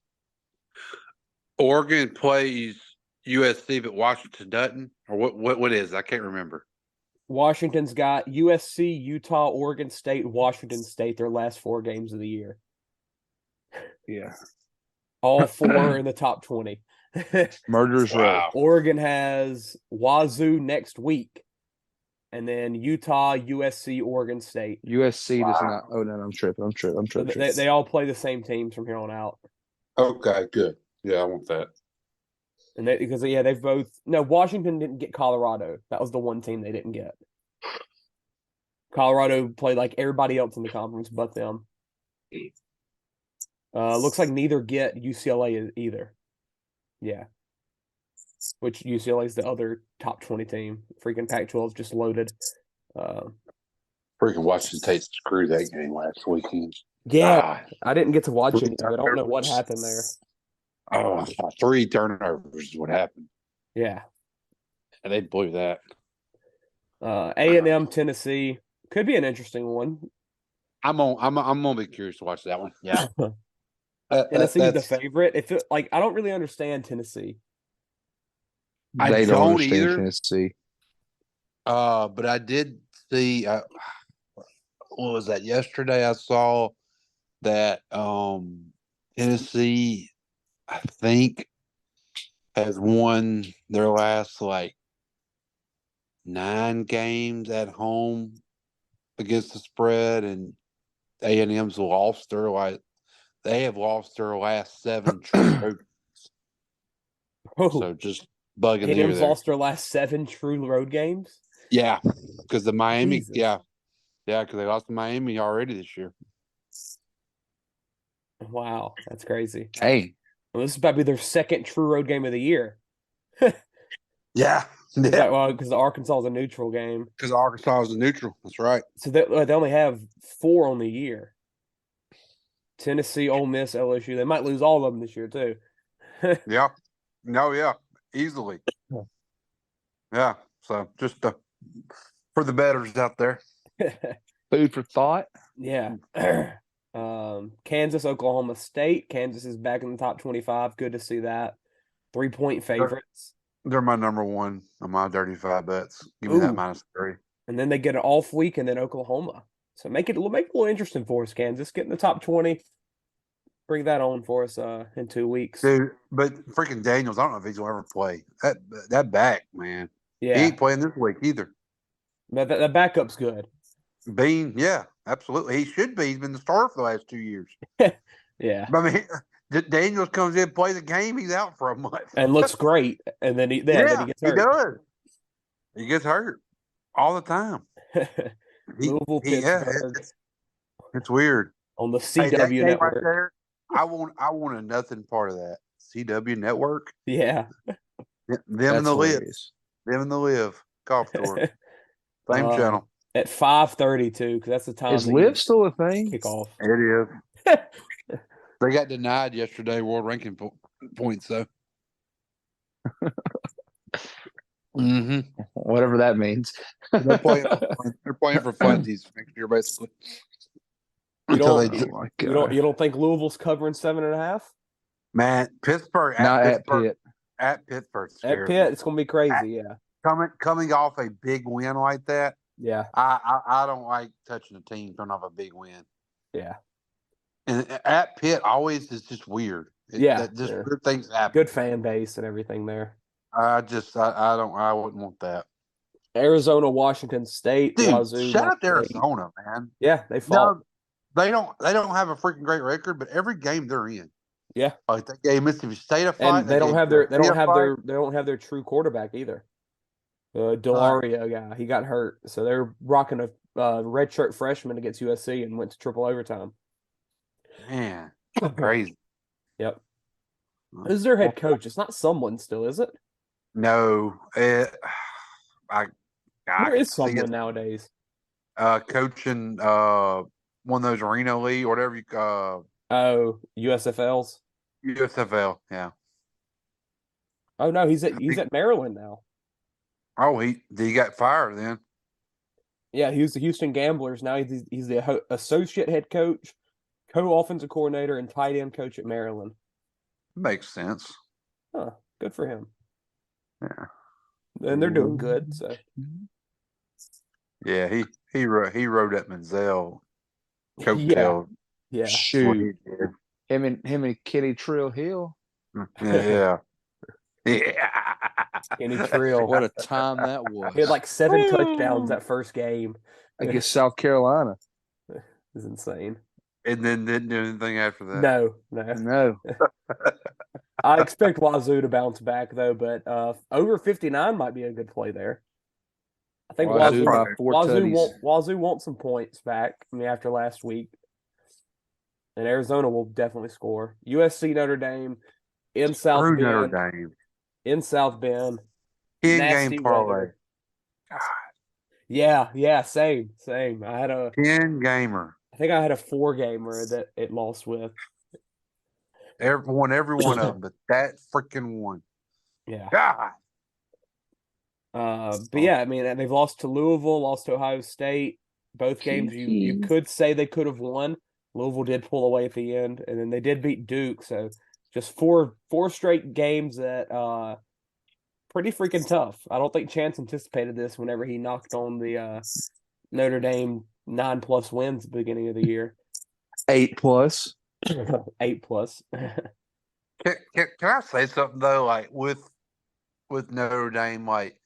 J: Oregon plays USC, but Washington doesn't, or what is? I can't remember.
I: Washington's got USC, Utah, Oregon State, Washington State. Their last 4 games of the year.
H: Yeah.
I: All 4 in the top 20.
H: Murderers Row.
I: Oregon has Wazoo next week. And then Utah, USC, Oregon State.
H: USC does not. Oh, no, I'm tripping.
I: So they all play the same teams from here on out.
J: Okay, good. Yeah, I want that.
I: And they've both. No, Washington didn't get Colorado. That was the one team they didn't get. Colorado played like everybody else in the conference but them. Looks like neither get UCLA either. Yeah. Which UCLA is the other top 20 team. Freaking Pac-12 is just loaded.
J: Freaking Washington State screwed that game last weekend.
I: Yeah, I didn't get to watch it. I don't know what happened there.
J: Oh, 3 turnovers is what happened.
I: Yeah.
J: And they blew that.
I: A&M, Tennessee. Could be an interesting one.
J: I'm gonna be curious to watch that one. Yeah.
I: Tennessee's the favorite. I don't really understand Tennessee.
H: They don't understand
J: either.
H: Tennessee.
J: But I did see what was that yesterday? I saw that Tennessee, I think, has won their last 9 games at home against the spread, and A&M's lost they have lost their last 7 true road games. So just bugging the
I: A&M's lost their last 7 true road games?
J: Yeah, because the Miami,
I: Jesus.
J: yeah, because they lost to Miami already this year.
I: Wow, that's crazy.
H: Hey,
I: Well, this is probably their second true road game of the year.
J: Yeah.
I: Because the Arkansas is a neutral game.
J: Because Arkansas is a neutral. That's right.
I: So they only have 4 on the year. Tennessee, Ole Miss, LSU. They might lose all of them this year too.
J: Yeah. No, yeah. Easily. Yeah. So just for the bettors out there.
H: food for thought.
I: Yeah. Kansas, Oklahoma State. Kansas is back in the top 25. Good to see that. 3-point favorites.
J: They're my number one on my 35 bets. Give me that -3.
I: And then they get an off week and then Oklahoma. So make it a little interesting for us, Kansas. Get in the top 20. Bring that on for us in 2 weeks.
J: Dude, but freaking Daniels, I don't know if he's going to ever play. That back, man.
I: Yeah.
J: He ain't playing this week either.
I: But that backup's good.
J: Bean, yeah, absolutely. He should be. He's been the starter for the last 2 years.
I: Yeah.
J: But I mean, Daniels comes in, plays the game, he's out for a month.
I: And looks great. And then he gets hurt.
J: He does. He gets hurt all the time.
I: Louisville, Pittsburgh.
J: It's weird.
I: On the CW network.
J: Right there, I want a nothing part of that. CW network.
I: Yeah.
J: Them and the Live golf tour. Same channel.
I: At 5:32, because that's the time.
H: Is Live still a thing?
I: Kickoff.
J: It is. They got denied yesterday world ranking points, though.
H: Whatever that means.
J: They're playing for funsies next year, basically.
I: You don't think Louisville's covering 7.5?
J: Man, Pittsburgh
H: at Pitt.
J: At Pittsburgh.
I: At Pitt, it's going to be crazy.
J: Coming off a big win like that.
I: Yeah.
J: I don't like touching a team coming off a big win.
I: Yeah.
J: And at Pitt always is just weird. Weird things happen.
I: Good fan base and everything there.
J: I wouldn't want that.
I: Arizona, Washington State,
J: Dude,
I: Wazoo.
J: Shout out to Arizona, man.
I: Yeah, they fought.
J: They don't have a freaking great record, but every game they're in.
I: Yeah.
J: Like they gave Mississippi State a fight.
I: And they don't have their true quarterback either. Delaria guy, he got hurt, so they're rocking a redshirt freshman against USC and went to triple overtime.
J: Man, crazy.
I: Yep. Who's their head coach? It's not someone still, is it?
J: No,
I: There is someone nowadays.
J: Coaching one of those Reno League or whatever you
I: USFLs.
J: USFL, yeah.
I: Oh no, he's at Maryland now.
J: Oh, he got fired then.
I: Yeah, he was the Houston Gamblers. Now he's the associate head coach, co-offensive coordinator, and tight end coach at Maryland.
J: Makes sense.
I: Huh, good for him.
J: Yeah.
I: And they're doing good, so.
J: Yeah, he rode at Manziel coattail.
I: Yeah.
H: Shoot. Him and Kenny Trill Hill.
J: Yeah.
I: Kenny Trill.
H: What a time that was.
I: He had like 7 touchdowns that first game
H: against South Carolina.
I: It's insane.
J: And then didn't do anything after that.
I: No. I expect Wazoo to bounce back though, but over 59 might be a good play there. I think Wazoo wants some points back. I mean, after last week, and Arizona will definitely score. USC Notre Dame in South Bend.
J: Notre Dame.
I: In South Bend.
J: 10-game parlay.
I: God. Yeah, same. I had a
J: 10-gamer.
I: I think I had a 4-gamer that it lost with.
J: Every one of them, but that freaking one.
I: Yeah.
J: God.
I: But yeah, I mean, they've lost to Louisville, lost to Ohio State. Both games you could say they could have won. Louisville did pull away at the end, and then they did beat Duke. So just four straight games that pretty freaking tough. I don't think Chance anticipated this whenever he knocked on the Notre Dame 9+ wins at the beginning of the year.
H: 8+.
I: 8+.
J: Can I say something though? Like with Notre Dame, like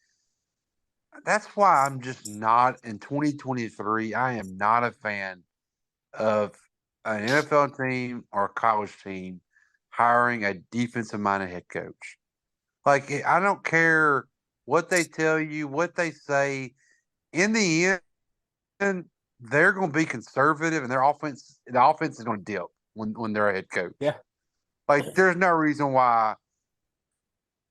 J: that's why I'm just not in 2023. I am not a fan of an NFL team or a college team hiring a defensive-minded head coach. Like I don't care what they tell you, what they say. In the end, they're going to be conservative, and the offense is going to dip. when they're a head coach.
I: Yeah.
J: Like, there's no reason why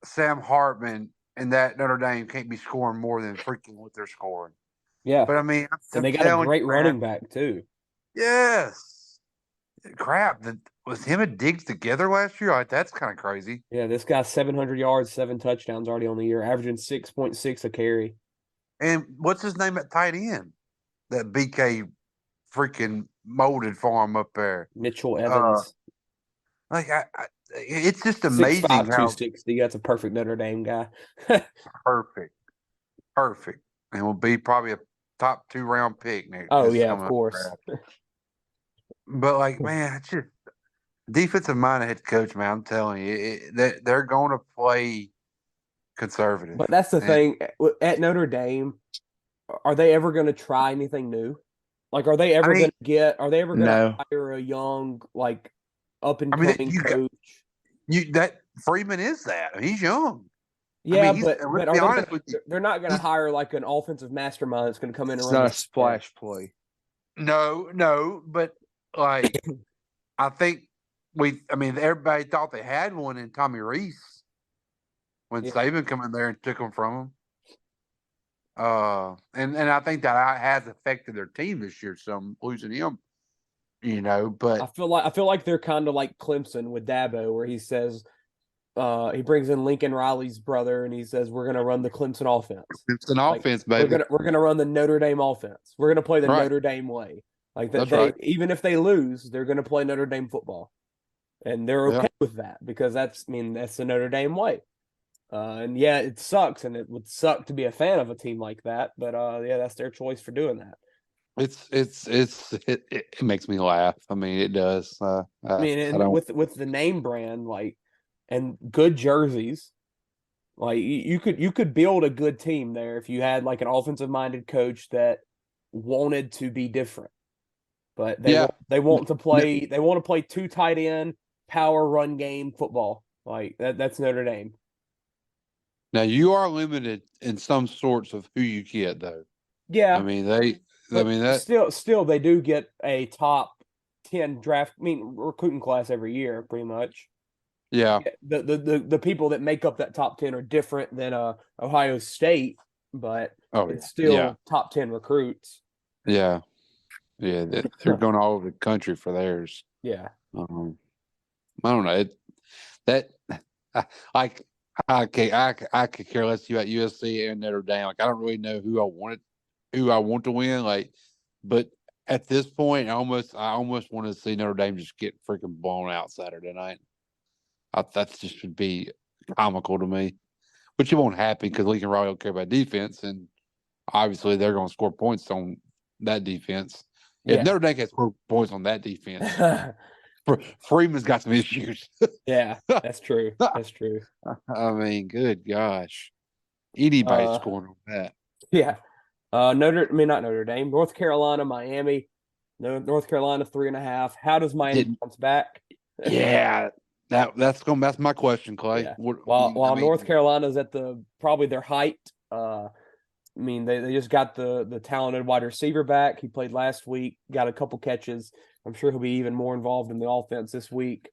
J: Sam Hartman and that Notre Dame can't be scoring more than freaking what they're scoring.
I: Yeah.
J: But I mean,
I: and they got a great running back too.
J: Yes. Crap. Was him and Diggs together last year? Like, that's kind of crazy.
I: Yeah, this guy's 700 yards, 7 touchdowns already on the year, averaging 6.6 a carry.
J: And what's his name at tight end? That BK freaking molded for him up there.
I: Mitchell Evans.
J: It's just amazing
I: 6'5",
J: how
I: 260. That's a perfect Notre Dame guy.
J: perfect. And will be probably a top 2 round pick next.
I: Oh yeah, of course.
J: But like, man, it's just defensive minded head coach, man. I'm telling you, they're going to play conservative.
I: But that's the thing at Notre Dame. Are they ever going to try anything new? Like, are they ever going to hire a young, like, up and coming coach?
J: That Freeman is that. He's young.
I: Yeah, but they're not going to hire like an offensive mastermind that's going to come in and run
H: a splash play.
J: No, but like I think everybody thought they had one in Tommy Reese when Saban come in there and took them from him. And I think that has affected their team this year. Some losing him, But
I: I feel like they're kind of like Clemson with Dabo, where he says he brings in Lincoln Riley's brother, and he says we're going to run the Clemson offense.
J: Offense, baby.
I: We're going to run the Notre Dame offense. We're going to play the Notre Dame way. Like that, even if they lose, they're going to play Notre Dame football, and they're okay with that because that's the Notre Dame way. And yeah, it sucks, and it would suck to be a fan of a team like that. But that's their choice for doing that.
J: It makes me laugh. I mean, it does.
I: With the name brand, like, and good jerseys, like you could build a good team there if you had like an offensive minded coach that wanted to be different. But they want to play 2 tight end power run game football. Like that's Notre Dame.
J: Now you are limited in some sorts of who you get, though.
I: Yeah, still they do get a top 10 recruiting class every year, pretty much.
J: Yeah.
I: The people that make up that top 10 are different than Ohio State, but it's still top 10 recruits.
J: Yeah. Yeah, they're going all over the country for theirs.
I: Yeah.
J: I don't know. I could care less about USC and Notre Dame. Like, I don't really know who I want to win. Like, but at this point, I almost want to see Notre Dame just get freaking blown out Saturday night. That just would be comical to me. Which it won't happen because Lincoln Riley don't care about defense, and obviously they're going to score points on that defense. If Notre Dame can score points on that defense, Freeman's got some issues.
I: Yeah, that's true. That's true.
J: I mean, good gosh. Anybody's scoring on that.
I: Yeah. Not Notre Dame. North Carolina, Miami. North Carolina 3.5. How does Miami bounce back?
J: Yeah. That's my question, Clay.
I: Yeah. While North Carolina's at probably their height. They just got the talented wide receiver back. He played last week, got a couple catches. I'm sure he'll be even more involved in the offense this week.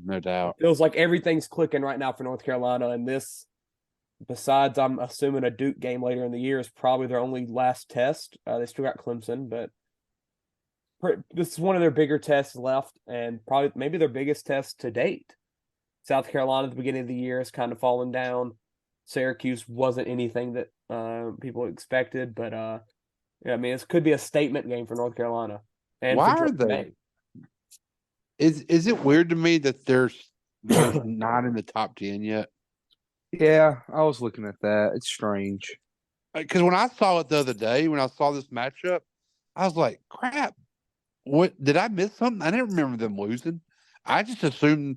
J: No doubt.
I: It feels like everything's clicking right now for North Carolina, and this, besides I'm assuming a Duke game later in the year, is probably their only last test. They still got Clemson, but this is one of their bigger tests left, and probably maybe their biggest test to date. South Carolina at the beginning of the year has kind of fallen down. Syracuse wasn't anything that people expected, but this could be a statement game for North Carolina. And
J: why are they? Is it weird to me that they're not in the top 10 yet?
H: Yeah, I was looking at that. It's strange.
J: Because when I saw it the other day, when I saw this matchup, I was like, "Crap! What did I miss something? I didn't remember them losing. I just assumed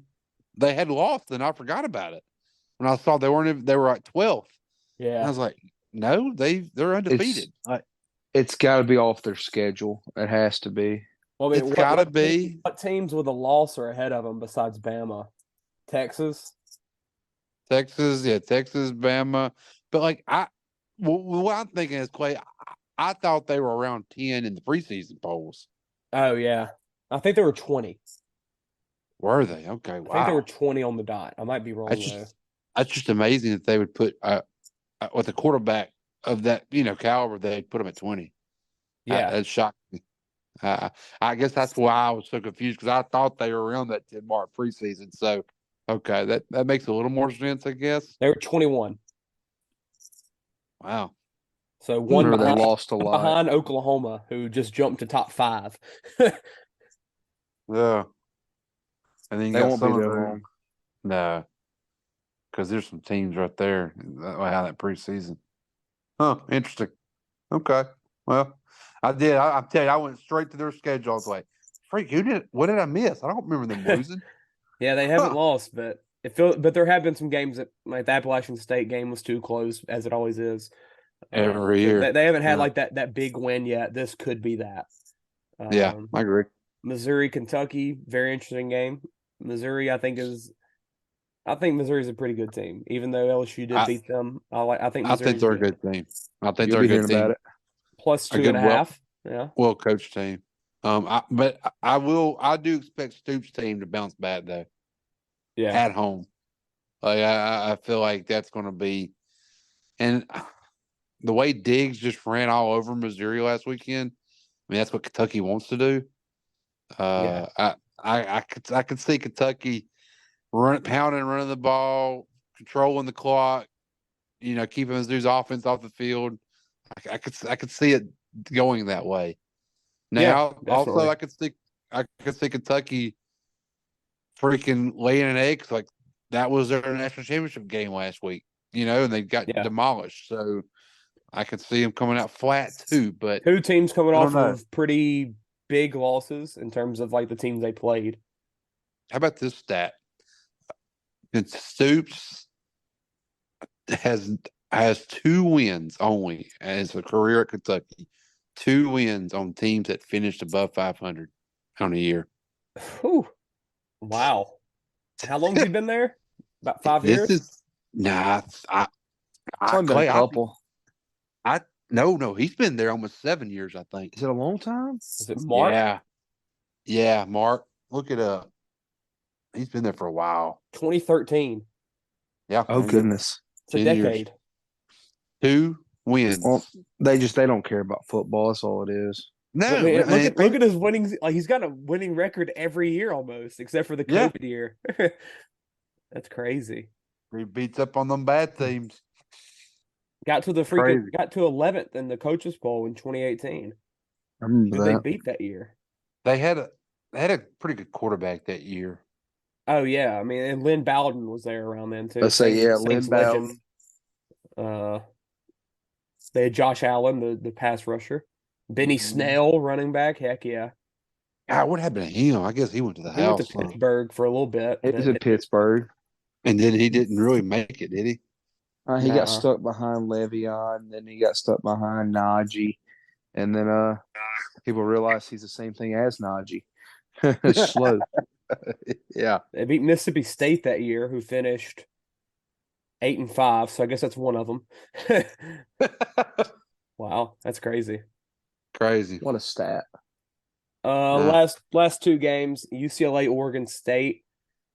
J: they had lost, and I forgot about it." When I saw they were at 12th.
I: Yeah.
J: And I was like, no, they're undefeated.
H: It's got to be off their schedule. It has to be.
I: Well,
J: it's got to be.
I: What teams with a loss are ahead of them besides Bama? Texas,
J: Bama. But what I'm thinking is, Clay, I thought they were around 10 in the preseason polls.
I: Oh, yeah. I think they were 20.
J: Were they? Okay,
I: I think they were
J: wow.
I: 20 on the dot. I might be wrong though.
J: That's just amazing that they would put with a quarterback of that caliber, they'd put him at 20.
I: Yeah.
J: That shocked me. I guess that's why I was so confused because I thought they were around that 10 mark preseason. So, okay, that makes a little more sense, I guess.
I: They were 21.
J: Wow.
I: So one
H: Remember
I: behind,
H: they lost a lot.
I: behind Oklahoma, who just jumped to top 5.
J: Yeah. And then you
H: They
J: got
H: won't be
J: some of
H: there
J: those.
H: long.
J: No. Because there's some teams right there that preseason. Huh. Interesting. Okay. Well, I'm telling you, I went straight to their schedule. I was like, freak, what did I miss? I don't remember them losing.
I: Yeah, they haven't lost, but but there have been some games that, like the Appalachian State game was too close, as it always is.
J: Every year.
I: They haven't had like that big win yet. This could be that.
J: Yeah, I agree.
I: Missouri, Kentucky, very interesting game. Missouri, I think Missouri's a pretty good team, even though LSU did beat them. I think
J: they're a good team. I think
H: You'll
J: they're a
H: be
J: good
H: hearing
J: team.
H: about it.
I: Plus 2.5. Yeah.
J: Well coached team. But I do expect Stoops' team to bounce back though.
I: Yeah.
J: At home. Like I feel like that's going to be, and the way Diggs just ran all over Missouri last weekend. I mean, that's what Kentucky wants to do. I could see Kentucky pounding, running the ball, controlling the clock. Keeping Mizzou's offense off the field. I could see it going that way. Now, also I could see Kentucky freaking laying an egg. Like that was their national championship game last week, and they got demolished. So I could see them coming out flat too. But
I: 2 teams coming off of pretty big losses in terms of like the teams they played.
J: How about this stat? Stoops has 2 wins only as a career at Kentucky. 2 wins on teams that finished above 500 on a year.
I: Whew. Wow. How long has he been there? About 5 years?
H: Clay, a couple.
J: No, he's been there almost 7 years, I think.
H: Is it a long time?
I: Is it Mark?
J: Yeah, Mark. Look it up. He's been there for a while.
I: 2013.
J: Yeah.
H: Oh goodness.
I: It's a decade.
J: 2 wins.
H: Well, they don't care about football. That's all it is.
J: No,
I: I mean, look at his winnings. Like he's got a winning record every year almost, except for the COVID year. That's crazy.
J: He beats up on them bad teams.
I: Got to 11th in the coaches poll in 2018.
H: I remember
I: They beat that year.
J: They had a pretty good quarterback that year.
I: Oh yeah, I mean, and Lynn Bowden was there around then too.
H: Let's say Lynn Bowden.
I: They had Josh Allen, the pass rusher. Benny Snell, running back. Heck yeah.
J: God, what happened to him? I guess he went to the
I: He
J: house.
I: went to Pittsburgh for a little bit.
H: It was in Pittsburgh.
J: And then he didn't really make it, did he?
H: He got stuck behind Le'Veon, and then he got stuck behind Najee. And then people realized he's the same thing as Najee. Slow.
J: Yeah.
I: They beat Mississippi State that year, who finished 8-5. So I guess that's one of them. Wow, that's crazy.
J: Crazy.
H: What a stat.
I: Last 2 games, UCLA, Oregon State.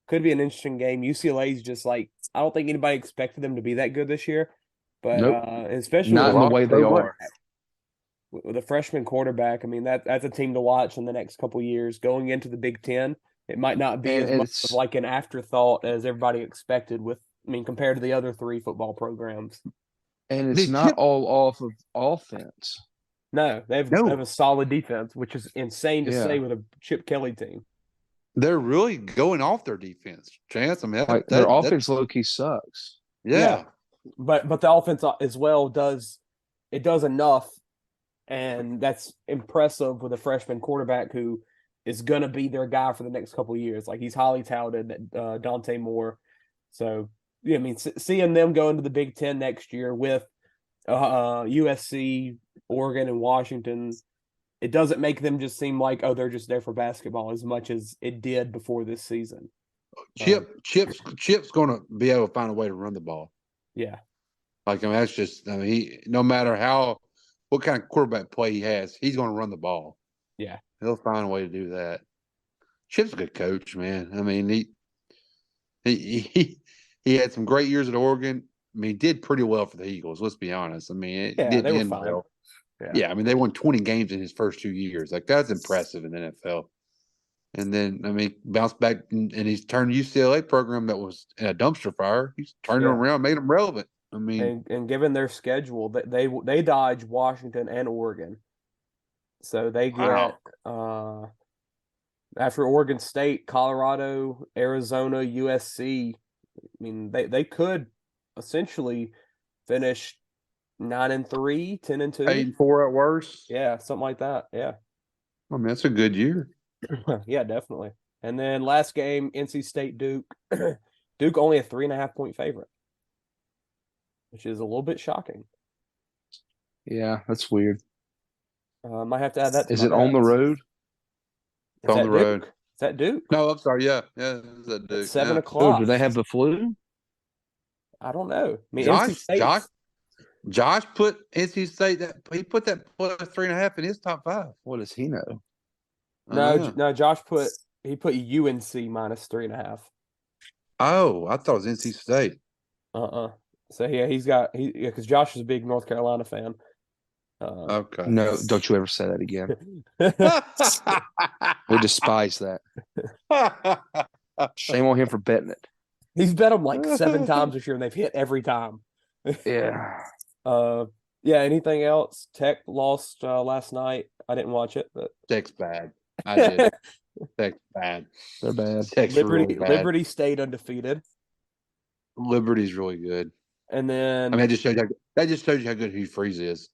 I: Could be an interesting game. UCLA's just like, I don't think anybody expected them to be that good this year. But especially
H: not in the way they are.
I: With a freshman quarterback, I mean, that's a team to watch in the next couple of years. Going into the Big Ten, it might not be as much of like an afterthought as everybody expected compared to the other 3 football programs.
H: And it's not all off of offense.
I: No, they have a solid defense, which is insane to say with a Chip Kelly team.
J: They're really going off their defense, Chance. I mean,
H: their offense low-key sucks.
J: Yeah.
I: But the offense as well does enough, and that's impressive with a freshman quarterback who is going to be their guy for the next couple of years. Like, he's highly touted, Dante Moore. So, yeah, I mean, seeing them go into the Big Ten next year with USC, Oregon, and Washington, it doesn't make them just seem like, oh, they're just there for basketball as much as it did before this season.
J: Chip's going to be able to find a way to run the ball.
I: Yeah.
J: Like, I mean, that's just, no matter what kind of quarterback play he has, he's going to run the ball.
I: Yeah.
J: He'll find a way to do that. Chip's a good coach, man. I mean, he had some great years at Oregon. I mean, he did pretty well for the Eagles. Let's be honest. I mean, it
I: Yeah,
J: didn't
I: they were
J: end
I: fine.
J: well.
I: Yeah.
J: Yeah, I mean, they won 20 games in his first 2 years. Like, that's impressive in the NFL. And then, I mean, bounced back and he's turned UCLA program that was in a dumpster fire. He's turned it around, made them relevant. I mean,
I: and given their schedule, they dodge Washington and Oregon, so they get after Oregon State, Colorado, Arizona, USC. I mean, they could essentially finish 9-3, 10-2,
J: 8-4 at worst.
I: Yeah, something like that. Yeah.
J: I mean, that's a good year.
I: Yeah, definitely. And then last game, NC State Duke. Duke only a 3.5-point favorite, which is a little bit shocking.
H: Yeah, that's weird.
I: Might have to add that to
H: Is
I: my
H: it on the
I: bets.
H: road?
J: It's on the road.
I: Is that Duke?
J: No, I'm sorry. Yeah, it's at Duke.
I: It's 7
J: yeah.
I: o'clock.
H: Oh, do they have the flu?
I: I don't know. I mean, NC State.
J: Josh put NC State he put that plus 3.5 in his top 5.
H: What does he know?
I: No, Josh put UNC minus 3.5.
J: Oh, I thought it was NC State.
I: So yeah, because Josh is a big North Carolina fan.
J: Okay.
H: No, don't you ever say that again. We despise that. Shame on him for betting it.
I: He's bet them like 7 times this year, and they've hit every time.
H: Yeah.
I: Yeah. Anything else? Tech lost last night. I didn't watch it, but
J: Tech's bad. I did. Tech's bad.
H: They're bad.
J: Tech's really bad.
I: Liberty stayed undefeated.
J: Liberty's really good.
I: And then
J: I mean, that just shows you how good Hugh Freeze is.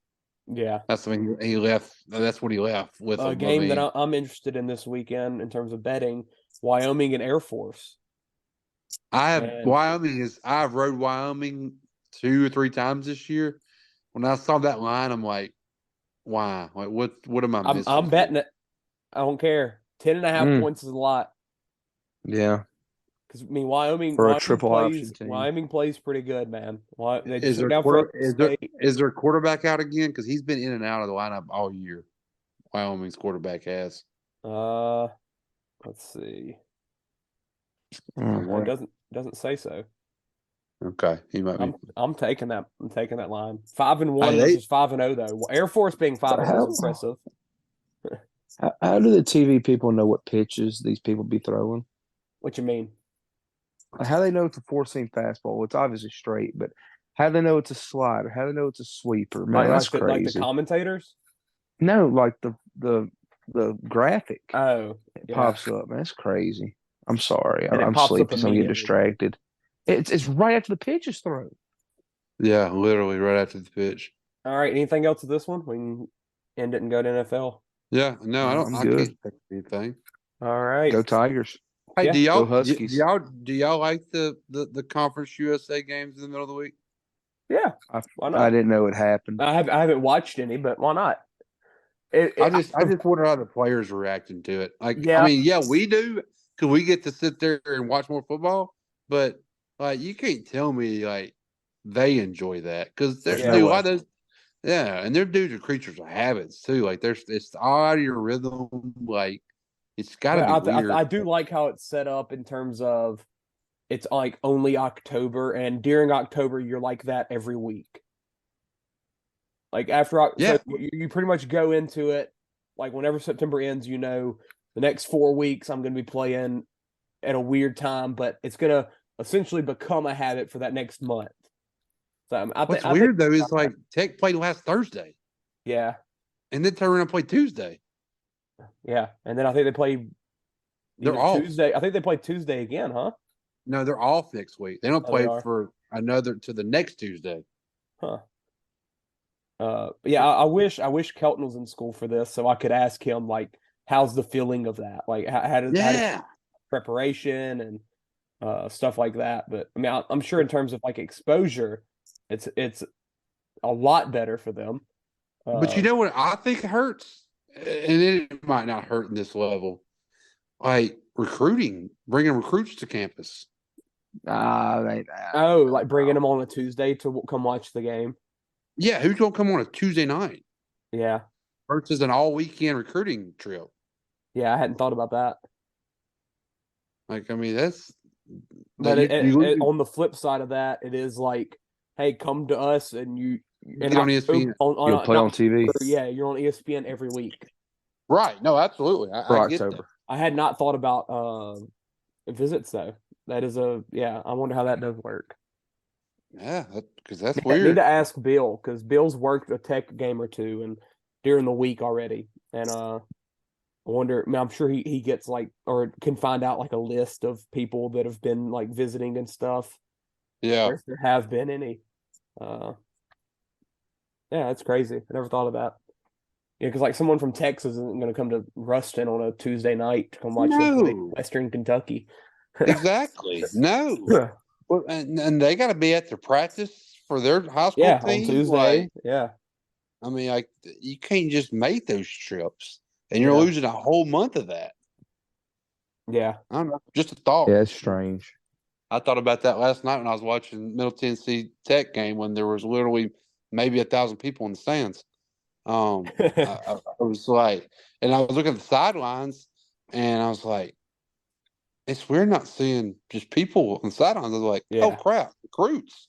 I: Yeah,
J: that's when he left. That's what he left with.
I: A game that I'm interested in this weekend in terms of betting: Wyoming and Air Force.
J: I've rode Wyoming 2 or 3 times this year. When I saw that line, I'm like, why? Like, what am I missing?
I: I'm betting it. I don't care. 10.5 points is a lot.
H: Yeah.
I: Because I mean, Wyoming
H: for a triple option team.
I: Wyoming plays pretty good, man.
J: Is there a quarterback out again? Because he's been in and out of the lineup all year. Wyoming's quarterback has.
I: Let's see. It doesn't say so.
J: Okay, he might be.
I: I'm taking that. I'm taking that line. 5-1 versus 5-0 though. Air Force being 5-0 is impressive.
H: How do the TV people know what pitches these people be throwing?
I: What you mean?
H: How do they know it's a 4-seam fastball? It's obviously straight, but how do they know it's a slider? How do they know it's a sweeper? Man, that's crazy.
I: Like the commentators?
H: No, like the graphic.
I: Oh,
H: it pops up. Man, that's crazy. I'm sorry. I'm sleepy, so I'm getting distracted. It's right after the pitch is thrown.
J: Yeah, literally right after the pitch.
I: All right. Anything else with this one? We can end it and go to NFL.
J: Yeah. No, I don't. I can't expect anything.
I: All right.
H: Go Tigers.
J: Hey,
H: yeah.
J: do y'all like the Conference USA games in the middle of the week?
I: Yeah. Why not?
H: I didn't know it happened.
I: I haven't watched any, but why not?
J: I just wonder how the players are reacting to it. Like, I mean, yeah, we do because we get to sit there and watch more football, but like, you can't tell me like they enjoy that because there's a lot of those. Yeah, and their dudes are creatures of habits too. Like, it's all out of your rhythm. Like, it's got to be weird.
I: I do like how it's set up in terms of it's like only October, and during October you're like that every week. Like after October, you pretty much go into it like whenever September ends, you know, the next 4 weeks I'm going to be playing at a weird time, but it's going to essentially become a habit for that next month. So
J: what's weird though is like Tech played last Thursday.
I: Yeah.
J: And then turn around and play Tuesday.
I: Yeah. And then I think they play Tuesday. I think they play Tuesday again, huh?
J: No, they're off next week. They don't play for another to the next Tuesday.
I: Huh. Yeah, I wish Kelton was in school for this so I could ask him like, how's the feeling of that? Like how does preparation and stuff like that. But I mean, I'm sure in terms of like exposure, it's a lot better for them.
J: But you know what I think hurts, and it might not hurt in this level, like recruiting, bringing recruits to campus.
I: Like bringing them on a Tuesday to come watch the game.
J: Yeah, who's gonna come on a Tuesday night?
I: Yeah,
J: versus an all weekend recruiting trip.
I: Yeah, I hadn't thought about that.
J: Like, I mean, that's.
I: But
J: you
I: on the flip side of that, it is like, hey, come to us and you
J: get on ESPN.
H: You'll play on TV.
I: Yeah, you're on ESPN every week.
J: Right. No, absolutely. I get that.
I: I had not thought about visits though. That is I wonder how that does work.
J: Yeah, because that's
I: I
J: weird.
I: need to ask Bill because Bill's worked a tech game or two and during the week already, and I wonder. I mean, I'm sure he gets like or can find out like a list of people that have been like visiting and stuff.
J: Yeah,
I: or if there have been any. Yeah, that's crazy. I never thought of that. Yeah, because like someone from Texas isn't going to come to Ruston on a Tuesday night to come watch Western Kentucky.
J: Exactly. No. Well, and they got to be at their practice for their high school team
I: on Tuesday. Like,
J: I mean, like you can't just make those trips, and you're losing a whole month of that.
I: Yeah,
J: I don't know. Just a thought.
H: Yeah, it's strange.
J: I thought about that last night when I was watching Middle Tennessee Tech game when there was literally maybe 1,000 people in the stands. I was like, and I was looking at the sidelines, and I was like, it's weird not seeing just people on the sidelines. I was like, oh crap, recruits.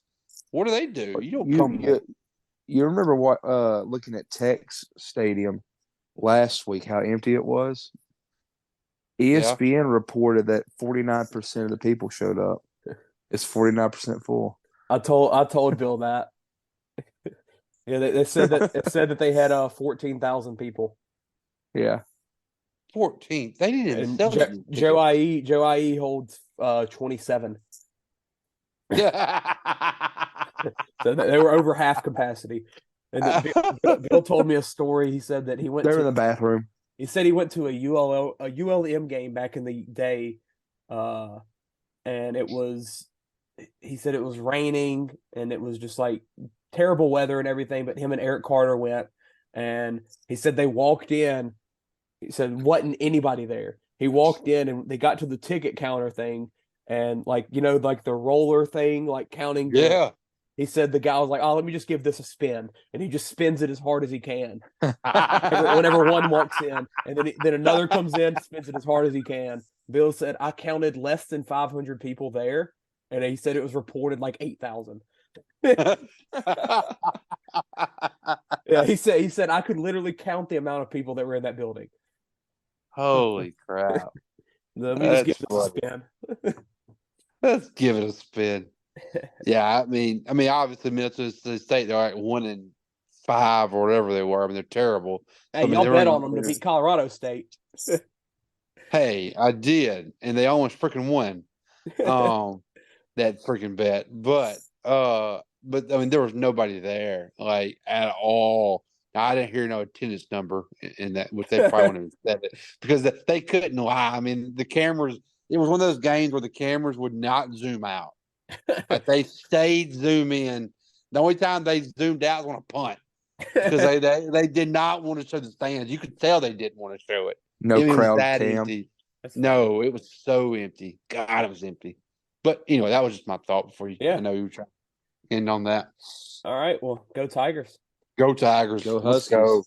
J: What do they do? You don't come.
H: You remember what? Looking at Tech's stadium last week, how empty it was. ESPN reported that 49% of the people showed up. It's 49% full.
I: I told Bill that. Yeah, they said that they had 14,000 people.
H: Yeah.
J: 14. They didn't even sell
I: Joe IE holds 27.
J: Yeah.
I: So they were over half capacity. And Bill told me a story. He said that he went
H: in the bathroom.
I: He said he went to a ULM game back in the day, and he said it was raining and it was just like terrible weather and everything, but him and Eric Carter went, and he said they walked in. He said wasn't anybody there. He walked in and they got to the ticket counter thing, and like like the roller thing, like counting. He said the guy was like, "Oh, let me just give this a spin," and he just spins it as hard as he can. Whenever one walks in, and then another comes in, spins it as hard as he can. Bill said, "I counted less than 500 people there," and he said it was reported like 8,000. Yeah, he said I could literally count the amount of people that were in that building.
J: Holy crap!
I: Let me just give it a spin.
J: Let's give it a spin. Yeah, I mean, obviously, Middle State, they're like 1-5 or whatever they were. I mean, they're terrible.
I: Hey,
J: so,
I: y'all bet on them to beat Colorado State.
J: Hey, I did, and they almost freaking won. That freaking bet, but I mean, there was nobody there, like at all. I didn't hear no attendance number in that, which they probably wouldn't have said it because they couldn't lie. I mean, the cameras. It was one of those games where the cameras would not zoom out. Like they stayed zoom in. The only time they zoomed out was on a punt because they did not want to show the stands. You could tell they didn't want to show it.
H: No
J: it
H: crowd
J: was that
H: cam.
J: Empty. No, it was so empty. God, it was empty. But anyway, that was just my thought before you. I know you were trying to end on that.
I: All right, well, go Tigers.
J: Go Tigers.
H: Go
J: Let's
H: Huskies.
J: go.